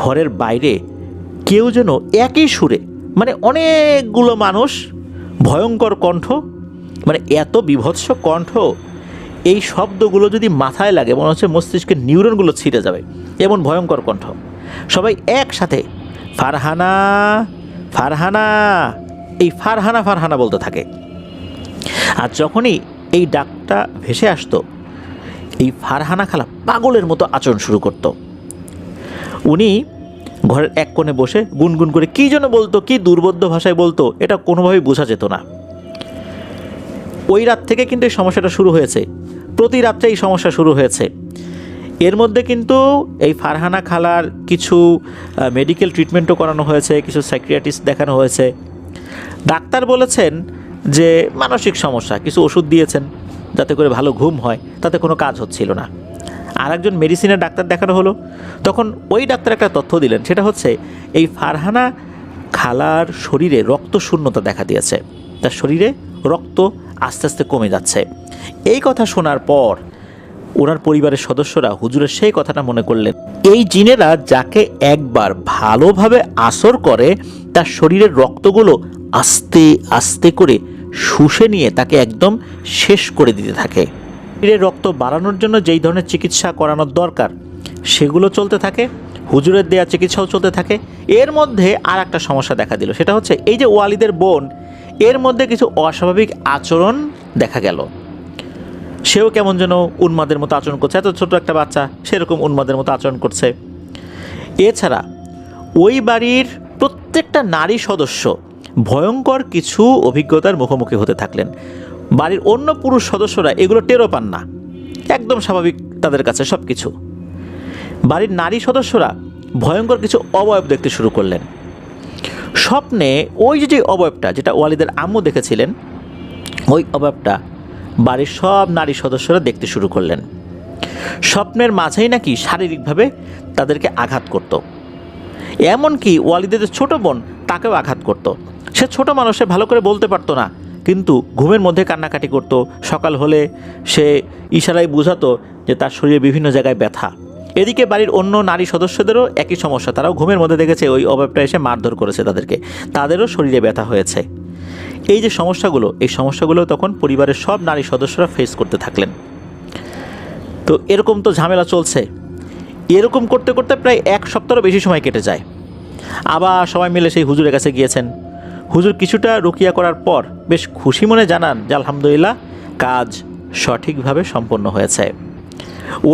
ঘরের বাইরে কেউ যেন একই সুরে, মানে অনেকগুলো মানুষ, ভয়ঙ্কর কণ্ঠ, মানে এত বিভৎস কণ্ঠ, এই শব্দগুলো যদি মাথায় লাগে মনে হচ্ছে মস্তিষ্কের নিউরনগুলো ছিঁড়ে যাবে, এমন ভয়ঙ্কর কণ্ঠ। সবাই একসাথে ফারহানা ফারহানা, এই ফারহানা ফারহানা বলতে থাকে। আর যখনই এই ডাকটা ভেসে আসতো, এই ফারহানা খালা পাগলের মতো আচরণ শুরু করত। উনি ঘরের এক কোণে বসে গুনগুন করে কী যেন বলতো, কী দুর্বোধ্য ভাষায় বলতো, এটা কোনোভাবেই বোঝা যেত না। ওই রাত থেকে কিন্তু এই সমস্যাটা শুরু হয়েছে, প্রতি রাত্রে এই সমস্যা শুরু হয়েছে। এর মধ্যে কিন্তু এই ফারহানা খালার কিছু মেডিকেল ট্রিটমেন্টও করানো হয়েছে, কিছু সাইকিয়াট্রিস্ট দেখানো হয়েছে। ডাক্তার বলেছেন যে মানসিক সমস্যা, কিছু ওষুধ দিয়েছেন যাতে করে ভালো ঘুম হয়, তাতে কোনো কাজ হচ্ছিল না। আর একজন মেডিসিনের ডাক্তার দেখানো হলো, তখন ওই ডাক্তার একটা তথ্য দিলেন, সেটা হচ্ছে এই ফারহানা খালার শরীরে রক্ত শূন্যতা দেখা দিয়েছে, তার শরীরে রক্ত আস্তে আস্তে কমে যাচ্ছে। এই কথা শোনার পর ওনার পরিবারের সদস্যরা হুজুরের সেই কথাটা মনে করলেন। এই জিনেরা যাকে একবার ভালোভাবে আসর করে, তার শরীরের রক্তগুলো আস্তে আস্তে করে শুষে নিয়ে তাকে একদম শেষ করে দিতে থাকে। শরীরের রক্ত বাড়ানোর জন্য যেই ধরনের চিকিৎসা করানোর দরকার সেগুলো চলতে থাকে, হুজুরের দেয়া চিকিৎসাও চলতে থাকে। এর মধ্যে আর একটা সমস্যা দেখা দিল, সেটা হচ্ছে এই যে ওয়ালিদের বোন, এর মধ্যে কিছু অস্বাভাবিক আচরণ দেখা গেল। সেও কেমন যেন উন্মাদের মতো আচরণ করছে, এত ছোট একটা বাচ্চা সেরকম উন্মাদের মতো আচরণ করছে। এছাড়া ওই বাড়ির প্রত্যেকটা নারী সদস্য ভয়ঙ্কর কিছু অভিজ্ঞতার মুখোমুখি হতে থাকলেন। বাড়ির অন্য পুরুষ সদস্যরা এগুলো টেরও পান না, একদম স্বাভাবিক তাদের কাছে সব কিছু। বাড়ির নারী সদস্যরা ভয়ঙ্কর কিছু অবয়ব দেখতে শুরু করলেন। স্বপ্নে ওই যে অবয়বটা যেটা ওয়ালিদের আম্মু দেখেছিলেন, ওই অবয়বটা বাড়ির সব নারী সদস্যরা দেখতে শুরু করলেন। স্বপ্নের মাঝেই নাকি শারীরিকভাবে তাদেরকে আঘাত করত, এমনকি ওয়ালিদের ছোট বোন তাকেও আঘাত করত। সে ছোট মানুষ, সে ভালো করে বলতে পারতো না, কিন্তু ঘুমের মধ্যে কান্নাকাটি করত। সকাল হলে সে ইশারায় বোঝাতো যে তার শরীরে বিভিন্ন জায়গায় ব্যথা। এদিকে বাড়ির অন্য নারী সদস্যদেরও একই সমস্যা, তারাও ঘুমের মধ্যে দেখেছে ওই অবয়বটা এসে মারধর করেছে তাদেরকে, তাদেরও শরীরে ব্যথা হয়েছে। এই যে সমস্যাগুলো, এই সমস্যাগুলো তখন পরিবারের সব নারী সদস্যরা ফেস করতে থাকলেন। তো এরকম তো ঝামেলা চলছে, এরকম করতে করতে প্রায় এক সপ্তাহেরও বেশি সময় কেটে যায়। আবার সবাই মিলে সেই হুজুরের কাছে গিয়েছেন। হুজুর কিছুটা রুকিয়া করার পর বেশ খুশি মনে জানান যে আলহামদুলিল্লাহ কাজ সঠিকভাবে সম্পন্ন হয়েছে।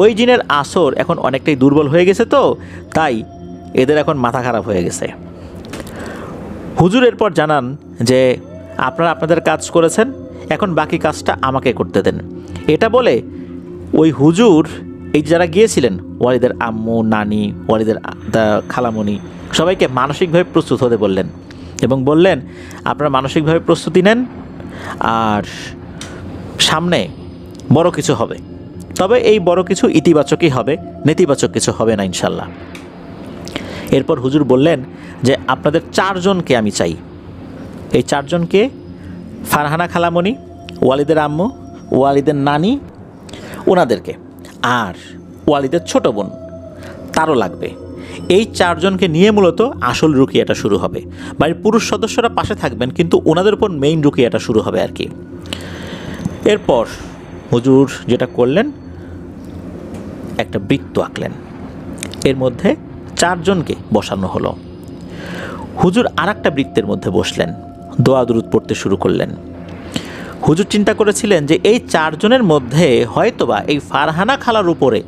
ওই জিনের আসর এখন অনেকটাই দুর্বল হয়ে গেছে, তো তাই এদের এখন মাথা খারাপ হয়ে গেছে। হুজুর এরপর জানান যে আপনারা আপনাদের কাজ করেছেন, এখন বাকি কাজটা আমাকে করতে দেন। এটা বলে ওই হুজুর এই যারা গিয়েছিলেন, ওয়ালিদের আম্মু, নানি, ওয়ালিদের খালামণি, সবাইকে মানসিকভাবে প্রস্তুত হতে বললেন এবং বললেন আপনারা মানসিকভাবে প্রস্তুতি নেন, আর সামনে বড় কিছু হবে, তবে এই বড় কিছু ইতিবাচকই হবে, নেতিবাচক কিছু হবে না ইনশাল্লাহ। এরপর হুজুর বললেন যে আপনাদের চারজনকে আমি চাই। এই চারজনকে ফারহানা খালামণি, ওয়ালিদের আম্মু, ওয়ালিদের নানি, ওনাদেরকে, আর ওয়ালিদের ছোট বোন তারও লাগবে। এই চারজনকে নিয়ে মূলত আসল রুকিয়াটা শুরু হবে। বাড়ির পুরুষ সদস্যরা পাশে থাকবেন, কিন্তু ওনাদের উপর মেইন রুকিয়াটা শুরু হবে আর কি। এরপর হুজুর যেটা করলেন, একটা বৃত্ত আঁকলেন, এর মধ্যে চারজনকে বসানো হলো। হুজুর আর একটা বৃত্তের মধ্যে বসলেন, দোয়া দুরুদ পড়তে শুরু করলেন। হুজুর চিন্তা করেছিলেন যে এই চারজনের মধ্যে হয়তোবা এই ফারহানা খালার উপরে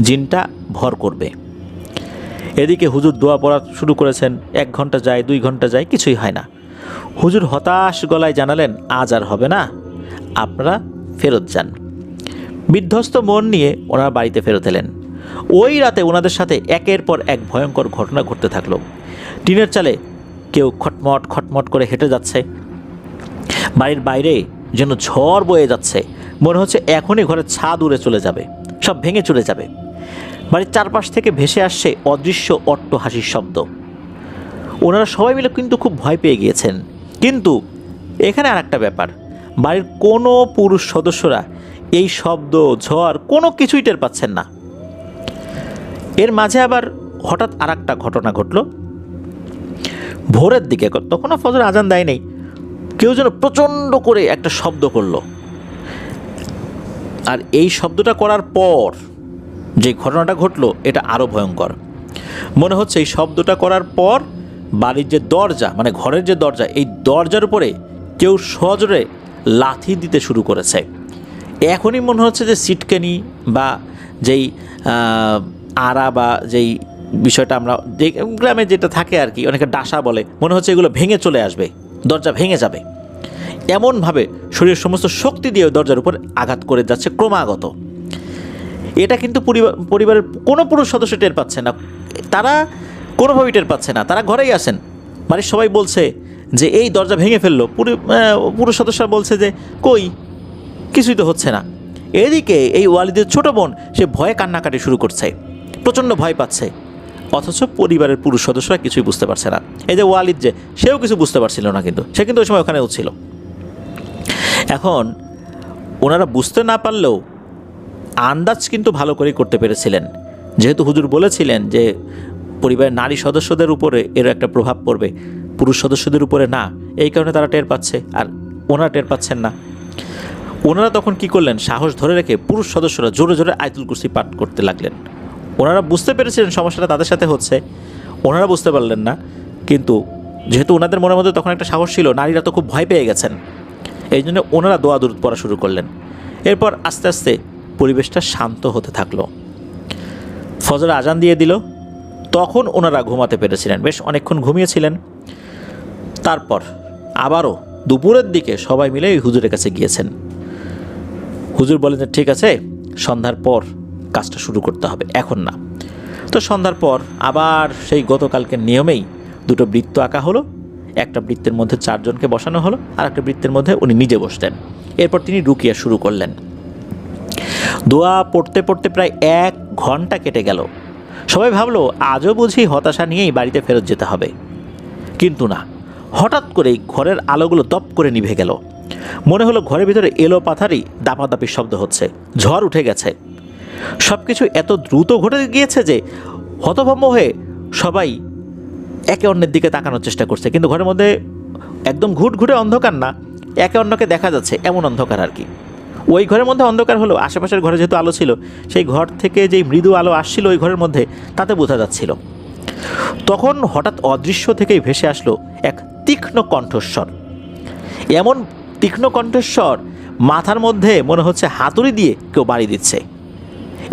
জিনটা ভর করবে। এদিকে হুজুর দোয়া পড়া শুরু করেছেন, 1 ঘন্টা যায়, 2 ঘন্টা যায়, কিছুই হয় না। হুজুর হতাশ গলায় জানালেন আজ আর হবে না, আপনারা ফেরত যান। বিধ্বস্ত মন নিয়ে ওনারা বাড়িতে ফেরত এলেন। ওই রাতে ওনাদের সাথে একের পর এক ভয়ঙ্কর ঘটনা ঘটতে থাকলো। টিনের চালে কেউ খটমট খটমট করে হেঁটে যাচ্ছে, বাড়ির বাইরে যেন ঝড় বয়ে যাচ্ছে, মনে হচ্ছে এখনই ঘরের ছাদ উড়ে চলে যাবে, সব ভেঙে চলে যাবে। বাড়ির চারপাশ থেকে ভেসে আসছে অদৃশ্য অট্টহাসির শব্দ। ওনারা সবাই মিলে কিন্তু খুব ভয় পেয়ে গিয়েছেন। কিন্তু এখানে আর একটা ব্যাপার, বাড়ির কোনো পুরুষ সদস্যরা এই শব্দ, ঝড় কোনো কিছুই টের পাচ্ছেন না। এর মাঝে আবার হঠাৎ আর একটা ঘটনা ঘটল। ভোরের দিকে, তখনও ফজর আজান দেয় নেই, কেউ যেন প্রচণ্ড করে একটা শব্দ করলো। আর এই শব্দটা করার পর যে ঘটনাটা ঘটলো এটা আরও ভয়ঙ্কর। মনে হচ্ছে এই শব্দটা করার পর বাড়ির যে দরজা, মানে ঘরের যে দরজা, এই দরজার উপরে কেউ সজোরে লাথি দিতে শুরু করেছে। এখনই মনে হচ্ছে যে সিটকানি বা যেই আড়া বা যেই বিষয়টা আমরা যে গ্রামে যেটা থাকে আর কি, অনেকে ডাসা বলে, মনে হচ্ছে এগুলো ভেঙে চলে আসবে, দরজা ভেঙে যাবে। এমনভাবে শরীরের সমস্ত শক্তি দিয়ে দরজার উপর আঘাত করে যাচ্ছে ক্রমাগত। এটা কিন্তু পরিবারের কোনো পুরুষ সদস্য টের পাচ্ছে না, তারা কোনোভাবেই টের পাচ্ছে না, তারা ঘরেই আসেন। বাড়ির সবাই বলছে যে এই দরজা ভেঙে ফেললো, পুরুষ সদস্যরা বলছে যে কই, কিছুই তো হচ্ছে না। এদিকে এই ওয়ালিদের ছোট বোন সে ভয়ে কান্নাকাটি শুরু করছে, প্রচণ্ড ভয় পাচ্ছে, অথচ পরিবারের পুরুষ সদস্যরা কিছুই বুঝতে পারছে না। এই যে ওয়ালিদ, যে সেও কিছু বুঝতে পারছিল না, কিন্তু সে কিন্তু ওই সময় ওখানেও ছিল। এখন ওনারা বুঝতে না পারলেও আন্দাজ কিন্তু ভালো করেই করতে পেরেছিলেন, যেহেতু হুজুর বলেছিলেন যে পরিবারের নারী সদস্যদের উপরে এর একটা প্রভাব পড়বে, পুরুষ সদস্যদের উপরে না। এই কারণে তারা টের পাচ্ছে, আর ওনারা টের পাচ্ছেন না। ওনারা তখন কি করলেন, সাহস ধরে রেখে পুরুষ সদস্যরা জোরে জোরে আয়াতুল কুরসি পাঠ করতে লাগলেন। ওনারা বুঝতে পেরেছিলেন সমস্যাটা তাদের সাথে হচ্ছে, ওনারা বুঝতে পারলেন না। কিন্তু যেহেতু ওনাদের মনের মধ্যে তখন একটা সাহস ছিল, নারীরা তো খুব ভয় পেয়ে গেছেন, এই জন্য ওনারা দোয়া দুরূদ পড়া শুরু করলেন। এরপর আস্তে আস্তে পরিবেশটা শান্ত হতে থাকলো। ফজর আজান দিয়ে দিল, তখন ওনারা ঘুমাতে পেরেছিলেন, বেশ অনেকক্ষণ ঘুমিয়েছিলেন। তারপর আবারও দুপুরের দিকে সবাই মিলে ওই হুজুরের কাছে গিয়েছেন। হুজুর বলেন যে ঠিক আছে, সন্ধ্যার পর কাজটা শুরু করতে হবে, এখন না। তো সন্ধ্যার পর আবার সেই গতকালকের নিয়মেই দুটো বৃত্ত আঁকা হলো। একটা বৃত্তের মধ্যে 4 জনকে বসানো হলো, আর একটা বৃত্তের মধ্যে উনি নিজে বসতেন। এরপর তিনি রুকিয়া শুরু করলেন। দোয়া পড়তে পড়তে প্রায় 1 ঘন্টা কেটে গেল। সবাই ভাবলো আজও বুঝি হতাশা নিয়েই বাড়িতে ফেরত যেতে হবে, কিন্তু না। হঠাৎ করেই ঘরের আলোগুলো দপ করে নিভে গেল। মনে হলো ঘরের ভিতরে এলো পাথারি দাপাদাপির শব্দ হচ্ছে, ঝড় উঠে গেছে। সব কিছু এত দ্রুত ঘটে গিয়েছে যে হতভম্ব হয়ে সবাই একে অন্যের দিকে তাকানোর চেষ্টা করছে, কিন্তু ঘরের মধ্যে একদম ঘুটঘুটে অন্ধকার না, একে অন্যকে দেখা যাচ্ছে এমন অন্ধকার আর কি। ওই ঘরের মধ্যে অন্ধকার হলো, আশেপাশের ঘরে যেহেতু আলো ছিল, সেই ঘর থেকে যেই মৃদু আলো আসছিল ওই ঘরের মধ্যে, তাতে বোঝা যাচ্ছিল। তখন হঠাৎ অদৃশ্য থেকেই ভেসে আসলো এক তীক্ষ্ণ কণ্ঠস্বর। এমন তীক্ষ্ণ কণ্ঠস্বর, মাথার মধ্যে মনে হচ্ছে হাতুড়ি দিয়ে কেউ বাড়ি দিচ্ছে।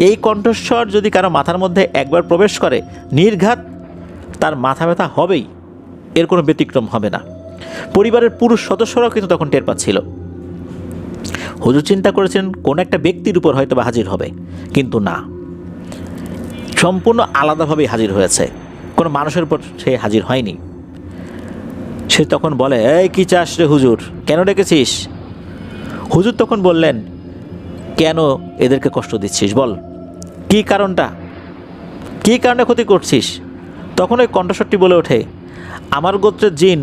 এই কণ্ঠস্বর যদি কারো মাথার মধ্যে একবার প্রবেশ করে, নির্ঘাত তার মাথা ব্যথা হবেই, এর কোনো ব্যতিক্রম হবে না। পরিবারের পুরুষ সদস্যরাও কিন্তু তখন টের পাচ্ছিল। হুজুর চিন্তা করেছেন কোন একটা ব্যক্তির উপর হয়তো বা হাজির হবে, কিন্তু না, সম্পূর্ণ আলাদাভাবেই হাজির হয়েছে, কোনো মানুষের উপর সে হাজির হয়নি। সে তখন বলে, এই কি চাস রে হুজুর, কেন ডেকেছিস? হুজুর তখন বললেন, কেন এদেরকে কষ্ট দিচ্ছিস বল, কি কারণটা, কী কারণে ক্ষতি করছিস? তখন ওই কণ্ঠস্বরটি বলে ওঠে, আমার গোত্রের জিন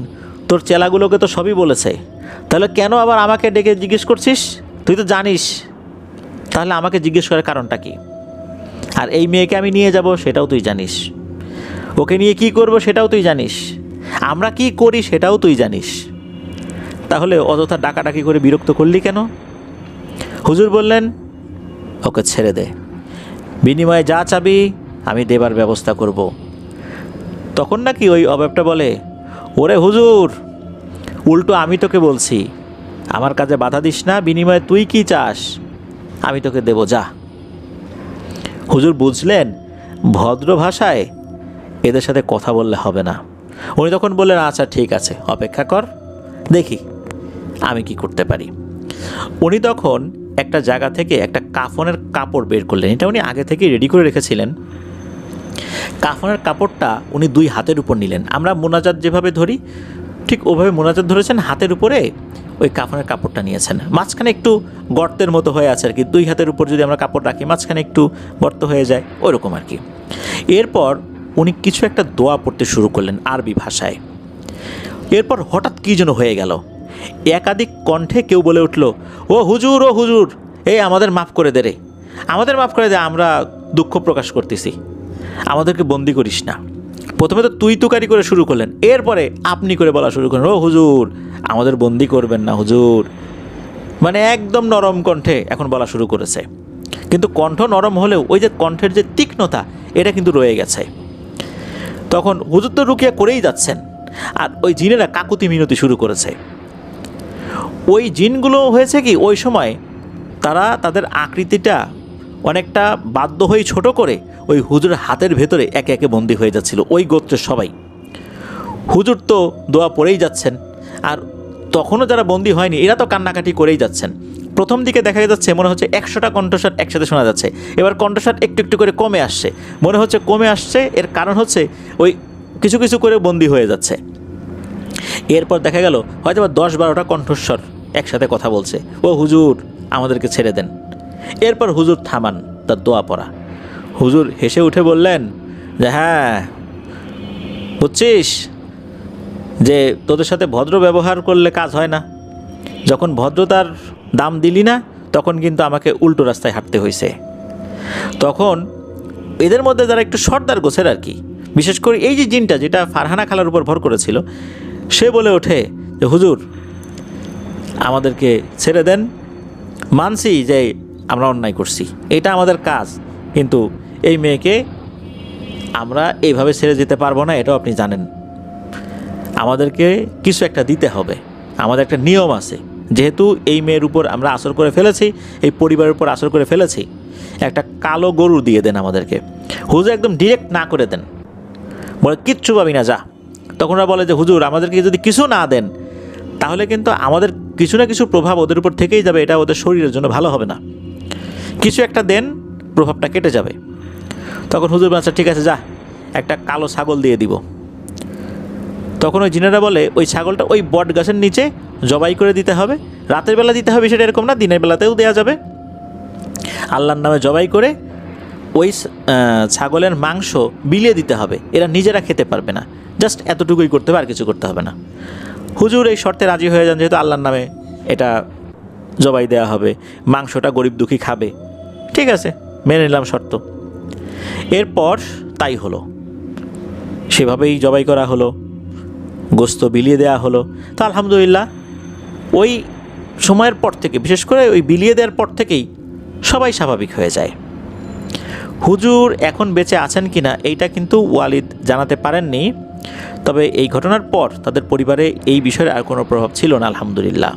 তোর চেলাগুলোকে তো সবই বলেছে, তাহলে কেন আবার আমাকে ডেকে জিজ্ঞেস করছিস? তুই তো জানিস, তাহলে আমাকে জিজ্ঞেস করার কারণটা কি? আর এই মেয়েকে আমি নিয়ে যাব সেটাও তুই জানিস, ওকে নিয়ে কি করব সেটাও তুই জানিস, আমরা কি করি সেটাও তুই জানিস, তাহলে অযথা ডাকাডাকি করে বিরক্ত করলি কেন? হুজুর বললেন, ওকে ছেড়ে দে, বিনিময়ে যা চাবি আমি দেবার ব্যবস্থা করব। তখন নাকি ওই অভাবটা বলে, ওরে হুজুর, উল্টো আমি তোকে বলছি, আমার কাজে বাধা দিস না, বিনিময়ে তুই কি চাস আমি তোকে দেব, যা। হুজুর বুঝলেন ভদ্র ভাষায় এদের সাথে কথা বললে হবে না। উনি তখন বললেন, আচ্ছা ঠিক আছে, অপেক্ষা কর, দেখি আমি কি করতে পারি। উনি তখন একটা জায়গা থেকে একটা কাফনের কাপড় বের করলেন, এটা উনি আগে থেকে রেডি করে রেখেছিলেন। কাফনের কাপড়টা উনি 2 হাতের উপর নিলেন, আমরা মোনাজাত যেভাবে ধরি ঠিক ওভাবে মোনাজাত ধরেছেন, হাতের উপরে ওই কাফনের কাপড়টা নিয়েছেন। মাঝখানে একটু গর্তের মতো হয়ে আছে আর কি, 2 হাতের উপর যদি আমরা কাপড় রাখি মাঝখানে একটু গর্ত হয়ে যায়, ওইরকম আর কি। এরপর উনি কিছু একটা দোয়া পড়তে শুরু করলেন আরবি ভাষায়। এরপর হঠাৎ কী যেন হয়ে গেল, একাধিক কণ্ঠে কেউ বলে উঠল, ও হুজুর, ও হুজুর, এই আমাদের মাফ করে দে রে, আমাদের মাফ করে দে, আমরা দুঃখ প্রকাশ করতেছি, আমাদেরকে বন্দি করিস না। প্রথমে তো তুই তুকারি করে শুরু করলেন, এরপরে আপনি করে বলা শুরু করলেন, ও হুজুর আমাদের বন্দি করবেন না হুজুর, মানে একদম নরম কণ্ঠে এখন বলা শুরু করেছে। কিন্তু কণ্ঠ নরম হলেও ওই যে কণ্ঠের যে তীক্ষ্ণতা, এটা কিন্তু রয়ে গেছে। তখন হুজুর তো রুকিয়া করেই যাচ্ছেন, আর ওই জিনেরা কাকুতি মিনতি শুরু করেছে। ওই জিনগুলো হয়েছে কি, ওই সময় তারা তাদের আকৃতিটা অনেকটা বাধ্য হয়ে ছোট করে ওই হুজুরের হাতের ভেতরে একে একে বন্দী হয়ে যাচ্ছিল ওই গোত্রের সবাই। হুজুর তো দোয়া পড়েই যাচ্ছেন, আর তখনও যারা বন্দী হয়নি এরা তো কান্নাকাটি করেই যাচ্ছেন। প্রথম দিকে দেখা যাচ্ছে মনে হচ্ছে 100টা কণ্ঠস্বর একসাথে শোনা যাচ্ছে, এবার কণ্ঠস্বর একটু একটু করে কমে আসছে, মনে হচ্ছে কমে আসছে, এর কারণ হচ্ছে ওই কিছু কিছু করে বন্দী হয়ে যাচ্ছে। এরপর দেখা গেল হয়তো 10-12টা কণ্ঠস্বর একসাথে কথা বলছে, ও হুজুর আমাদেরকে ছেড়ে দেন। এরপর হুজুর থামান তার দোয়া পড়া। হুজুর হেসে উঠে বললেন যে হ্যাঁ বুঝছিস যে তোদের সাথে ভদ্র ব্যবহার করলে কাজ হয় না, যখন ভদ্রতার দাম দিলি না তখন কিন্তু আমাকে উল্টো রাস্তায় হাঁটতে হয়েছে। তখন এদের মধ্যে যারা একটু সর্দার গোছের আর কি, বিশেষ করে এই যে জিনটা যেটা ফারহানা খালার উপর ভর করেছিল, সে বলে ওঠে যে হুজুর আমাদেরকে ছেড়ে দেন, মানছি যে আমরা অন্যায় করছি, এটা আমাদের কাজ, কিন্তু এই মেয়েকে আমরা এইভাবে ছেড়ে যেতে পারবো না, এটাও আপনি জানেন। আমাদেরকে কিছু একটা দিতে হবে, আমাদের একটা নিয়ম আছে, যেহেতু এই মেয়ের উপর আমরা আসর করে ফেলেছি, এই পরিবারের উপর আসর করে ফেলেছি, একটা কালো গরু দিয়ে দেন আমাদেরকে। হুজুর একদম ডিরেক্ট না করে দেন, বলে কিচ্ছু পাবি না যা। তখন ওরা বলে যে হুজুর আমাদেরকে যদি কিছু না দেন তাহলে কিন্তু আমাদের কিছু না কিছু প্রভাব ওদের উপর থেকেই যাবে, এটা ওদের শরীরের জন্য ভালো হবে না, কিছু একটা দেন, প্রভাবটা কেটে যাবে। তখন হুজুর বলছে ঠিক আছে যা, একটা কালো ছাগল দিয়ে দিব। তখন ওই জিনেরা বলে ওই ছাগলটা ওই বট গাছের নিচে জবাই করে দিতে হবে, রাতের বেলা দিতে হবে সেটা এরকম না, দিনের বেলাতেও দেওয়া যাবে। আল্লাহর নামে জবাই করে ওই ছাগলের মাংস বিলিয়ে দিতে হবে, এরা নিজেরা খেতে পারবে না, জাস্ট এতটুকুই করতে হবে, আর কিছু করতে হবে না। হুজুর এই শর্তে রাজি হয়ে যান, যেহেতু আল্লাহর নামে এটা জবাই দেওয়া হবে, মাংসটা গরিব দুঃখী খাবে, ঠিক আছে মেনে নিলাম শর্ত। এরপর তাই হলো, সেভাবেই জবাই করা হলো, গোস্ত বিলিয়ে দেওয়া হলো। তো আলহামদুলিল্লাহ ওই সময়ের পর থেকে, বিশেষ করে ওই বিলিয়ে দেওয়ার পর থেকেই সবাই স্বাভাবিক হয়ে যায়। হুজুর এখন বেঁচে আছেন কিনা এইটা কিন্তু ওয়ালিদ জানাতে পারেননি, তবে এই ঘটনার পর তাদের পরিবারে এই বিষয়ের আর কোনো প্রভাব ছিল না আলহামদুলিল্লাহ।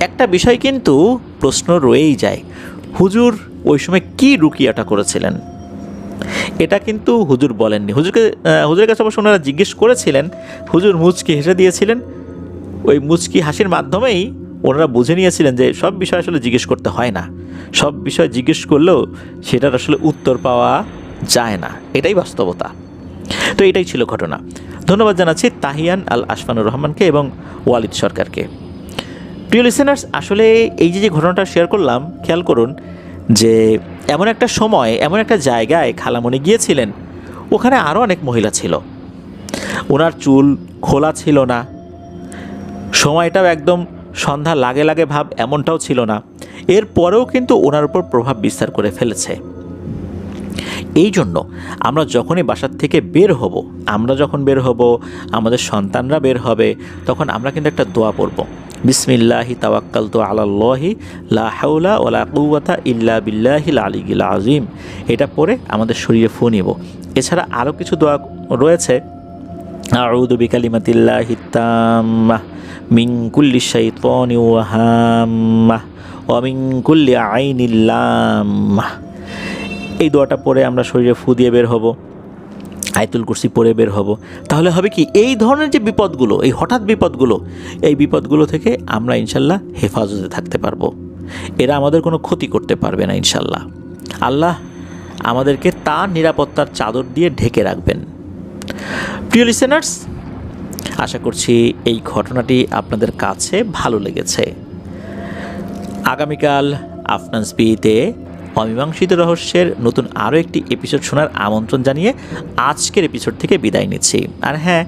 একটা বিষয় কিন্তু প্রশ্ন রয়েই যায়, হুজুর ওই সময় কি রুকিয়াটা করেছিলেন, এটা কিন্তু হুজুর বলেননি। হুজুরের কাছে অবশ্য ওনারা জিজ্ঞেস করেছিলেন, হুজুর মুচকি হেসে দিয়েছিলেন, ওই মুচকি হাসির মাধ্যমেই ওনারা বুঝে নিয়েছিলেন যে সব বিষয় আসলে জিজ্ঞেস করতে হয় না, সব বিষয় জিজ্ঞেস করলেও সেটার আসলে উত্তর পাওয়া যায় না, এটাই বাস্তবতা। তো এটাই ছিল ঘটনা। ধন্যবাদ জানাচ্ছি তাহিয়ান আল আশফানুর রহমানকে এবং ওয়ালিদ সরকারকে। প্রিয় লিসেনার্স, আসলে এই যে ঘটনাটা শেয়ার করলাম, খেয়াল করুন যে এমন একটা সময় এমন একটা জায়গায় খালামণি গিয়েছিলেন, ওখানে আরও অনেক মহিলা ছিল, ওনার চুল খোলা ছিল না, সময়টাও একদম সন্ধ্যা লাগে লাগে ভাব এমনটাও ছিল না, এরপরেও কিন্তু ওনার উপর প্রভাব বিস্তার করে ফেলেছে। এই জন্য আমরা যখনই বাসার থেকে বের হব, আমাদের সন্তানরা বের হবে, তখন আমরা কিন্তু একটা দোয়া পড়ব, বিসমিল্লাহি তাওয়াক্কালতু আলাল্লাহি লা হাওলা ওয়ালা কুওয়াতা ইল্লা বিল্লাহিল আলিয়্যিল আযীম। এটা পড়ে আমাদের শরীরে ফু নিব। এছাড়া আরও কিছু দোয়া রয়েছে, আউযু বিকালিমাতিল্লাহিত তাম্মাহ মিন কুল্লি শাইতানির ওয়াহাম্মাহ ওয়া মিন কুল্লি আইনিল লাম্মাহ। এই দোয়াটা পড়ে আমরা শরীরে ফু দিয়ে বের হব, আয়াতুল কুরসি পড়ে বের হব। তাহলে হবে কি, এই ধরনের যে বিপদগুলো, এই হঠাৎ বিপদগুলো, এই বিপদগুলো থেকে আমরা ইনশাল্লাহ হেফাজতে থাকতে পারবো, এরা আমাদের কোনো ক্ষতি করতে পারবে না ইনশাল্লাহ। আল্লাহ আমাদেরকে তার নিরাপত্তার চাদর দিয়ে ঢেকে রাখবেন। প্রিয় লিসেনার্স, আশা করছি এই ঘটনাটি আপনাদের কাছে ভালো লেগেছে। আগামীকাল আফনান স্পিতে অমীমাংসিত রহস্যের নতুন আরও একটি এপিসোড শোনার আমন্ত্রণ জানিয়ে আজকের এপিসোড থেকে বিদায় নিচ্ছি। আর হ্যাঁ,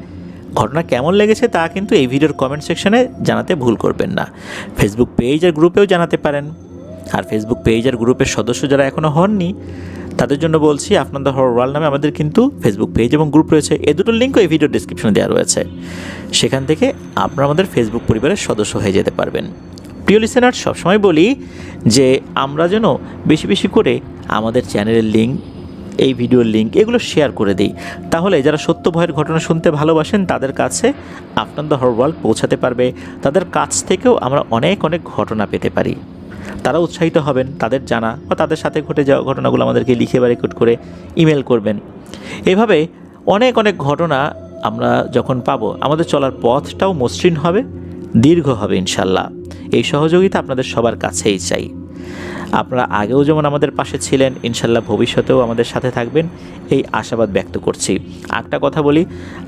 ঘটনা কেমন লেগেছে তা কিন্তু এই ভিডিওর কমেন্ট সেকশনে জানাতে ভুল করবেন না। ফেসবুক পেজ আর গ্রুপেও জানাতে পারেন। আর ফেসবুক পেজ আর গ্রুপের সদস্য যারা এখনও হননি তাদের জন্য বলছি, আপনার দ্য হরর ওয়ার্ল্ড নামে আমাদের কিন্তু ফেসবুক পেজ এবং গ্রুপ রয়েছে, এই দুটোর লিঙ্কও এই ভিডিওর ডিসক্রিপশনে দেওয়া রয়েছে, সেখান থেকে আপনারা আমাদের ফেসবুক পরিবারের সদস্য হয়ে যেতে পারবেন। প্রিয় লিসেনার, সবসময় বলি যে আমরা যেন বেশি বেশি করে আমাদের চ্যানেলের লিঙ্ক, এই ভিডিওর লিঙ্ক এগুলো শেয়ার করে দিই, তাহলে যারা সত্য ভয়ের ঘটনা শুনতে ভালোবাসেন তাদের কাছে আপনার দ্য হরর ওয়ার্ল্ড পৌঁছাতে পারবে, তাদের কাছ থেকেও আমরা অনেক অনেক ঘটনা পেতে পারি। তারা উৎসাহিত হবেন, তাদের জানা বা তাদের সাথে ঘটে যাওয়া ঘটনাগুলো আমাদেরকে লিখে বা রেকর্ড করে ইমেল করবেন। এভাবে অনেক অনেক ঘটনা আমরা যখন পাবো, আমাদের চলার পথটাও মসৃণ হবে, দীর্ঘ হবে ইনশাল্লাহ। এই সহযোগিতা আপনাদের সবার কাছেই চাই। আপনারা আগেও যেমন আমাদের পাশে ছিলেন, ইনশাল্লাহ ভবিষ্যতেও আমাদের সাথে থাকবেন, এই আশাবাদ ব্যক্ত করছি। একটা কথা বলি,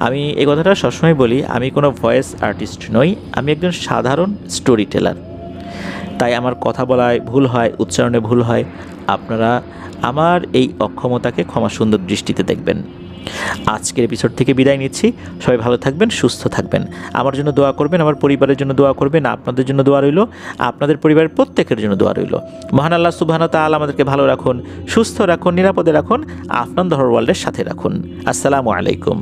আমি এই কথাটা সবসময় বলি, আমি কোনো ভয়েস আর্টিস্ট নই, আমি একজন সাধারণ স্টোরি টেলার। তাই আমার কথা বলায় ভুল হয়, উচ্চারণে ভুল হয়। আপনারা আমার এই অক্ষমতাকে ক্ষমা সুন্দর দৃষ্টিতে দেখবেন। আজকের এপিসোড থেকে বিদায় নিচ্ছি। সবাই ভালো থাকবেন, সুস্থ থাকবেন। আমার জন্য দোয়া করবেন, আমার পরিবারের জন্য দোয়া করবেন, আপনাদের জন্য দোয়া রইল, আপনাদের পরিবারের প্রত্যেকের জন্য দোয়া রইল। মহান আল্লাহ সুবহানাহু ওয়া তাআলা আমাদেরকে ভালো রাখুন, সুস্থ রাখুন, নিরাপদে রাখুন, আফনান দহর ওয়ার্ল্ডের সাথে রাখুন। আসসালামু আলাইকুম।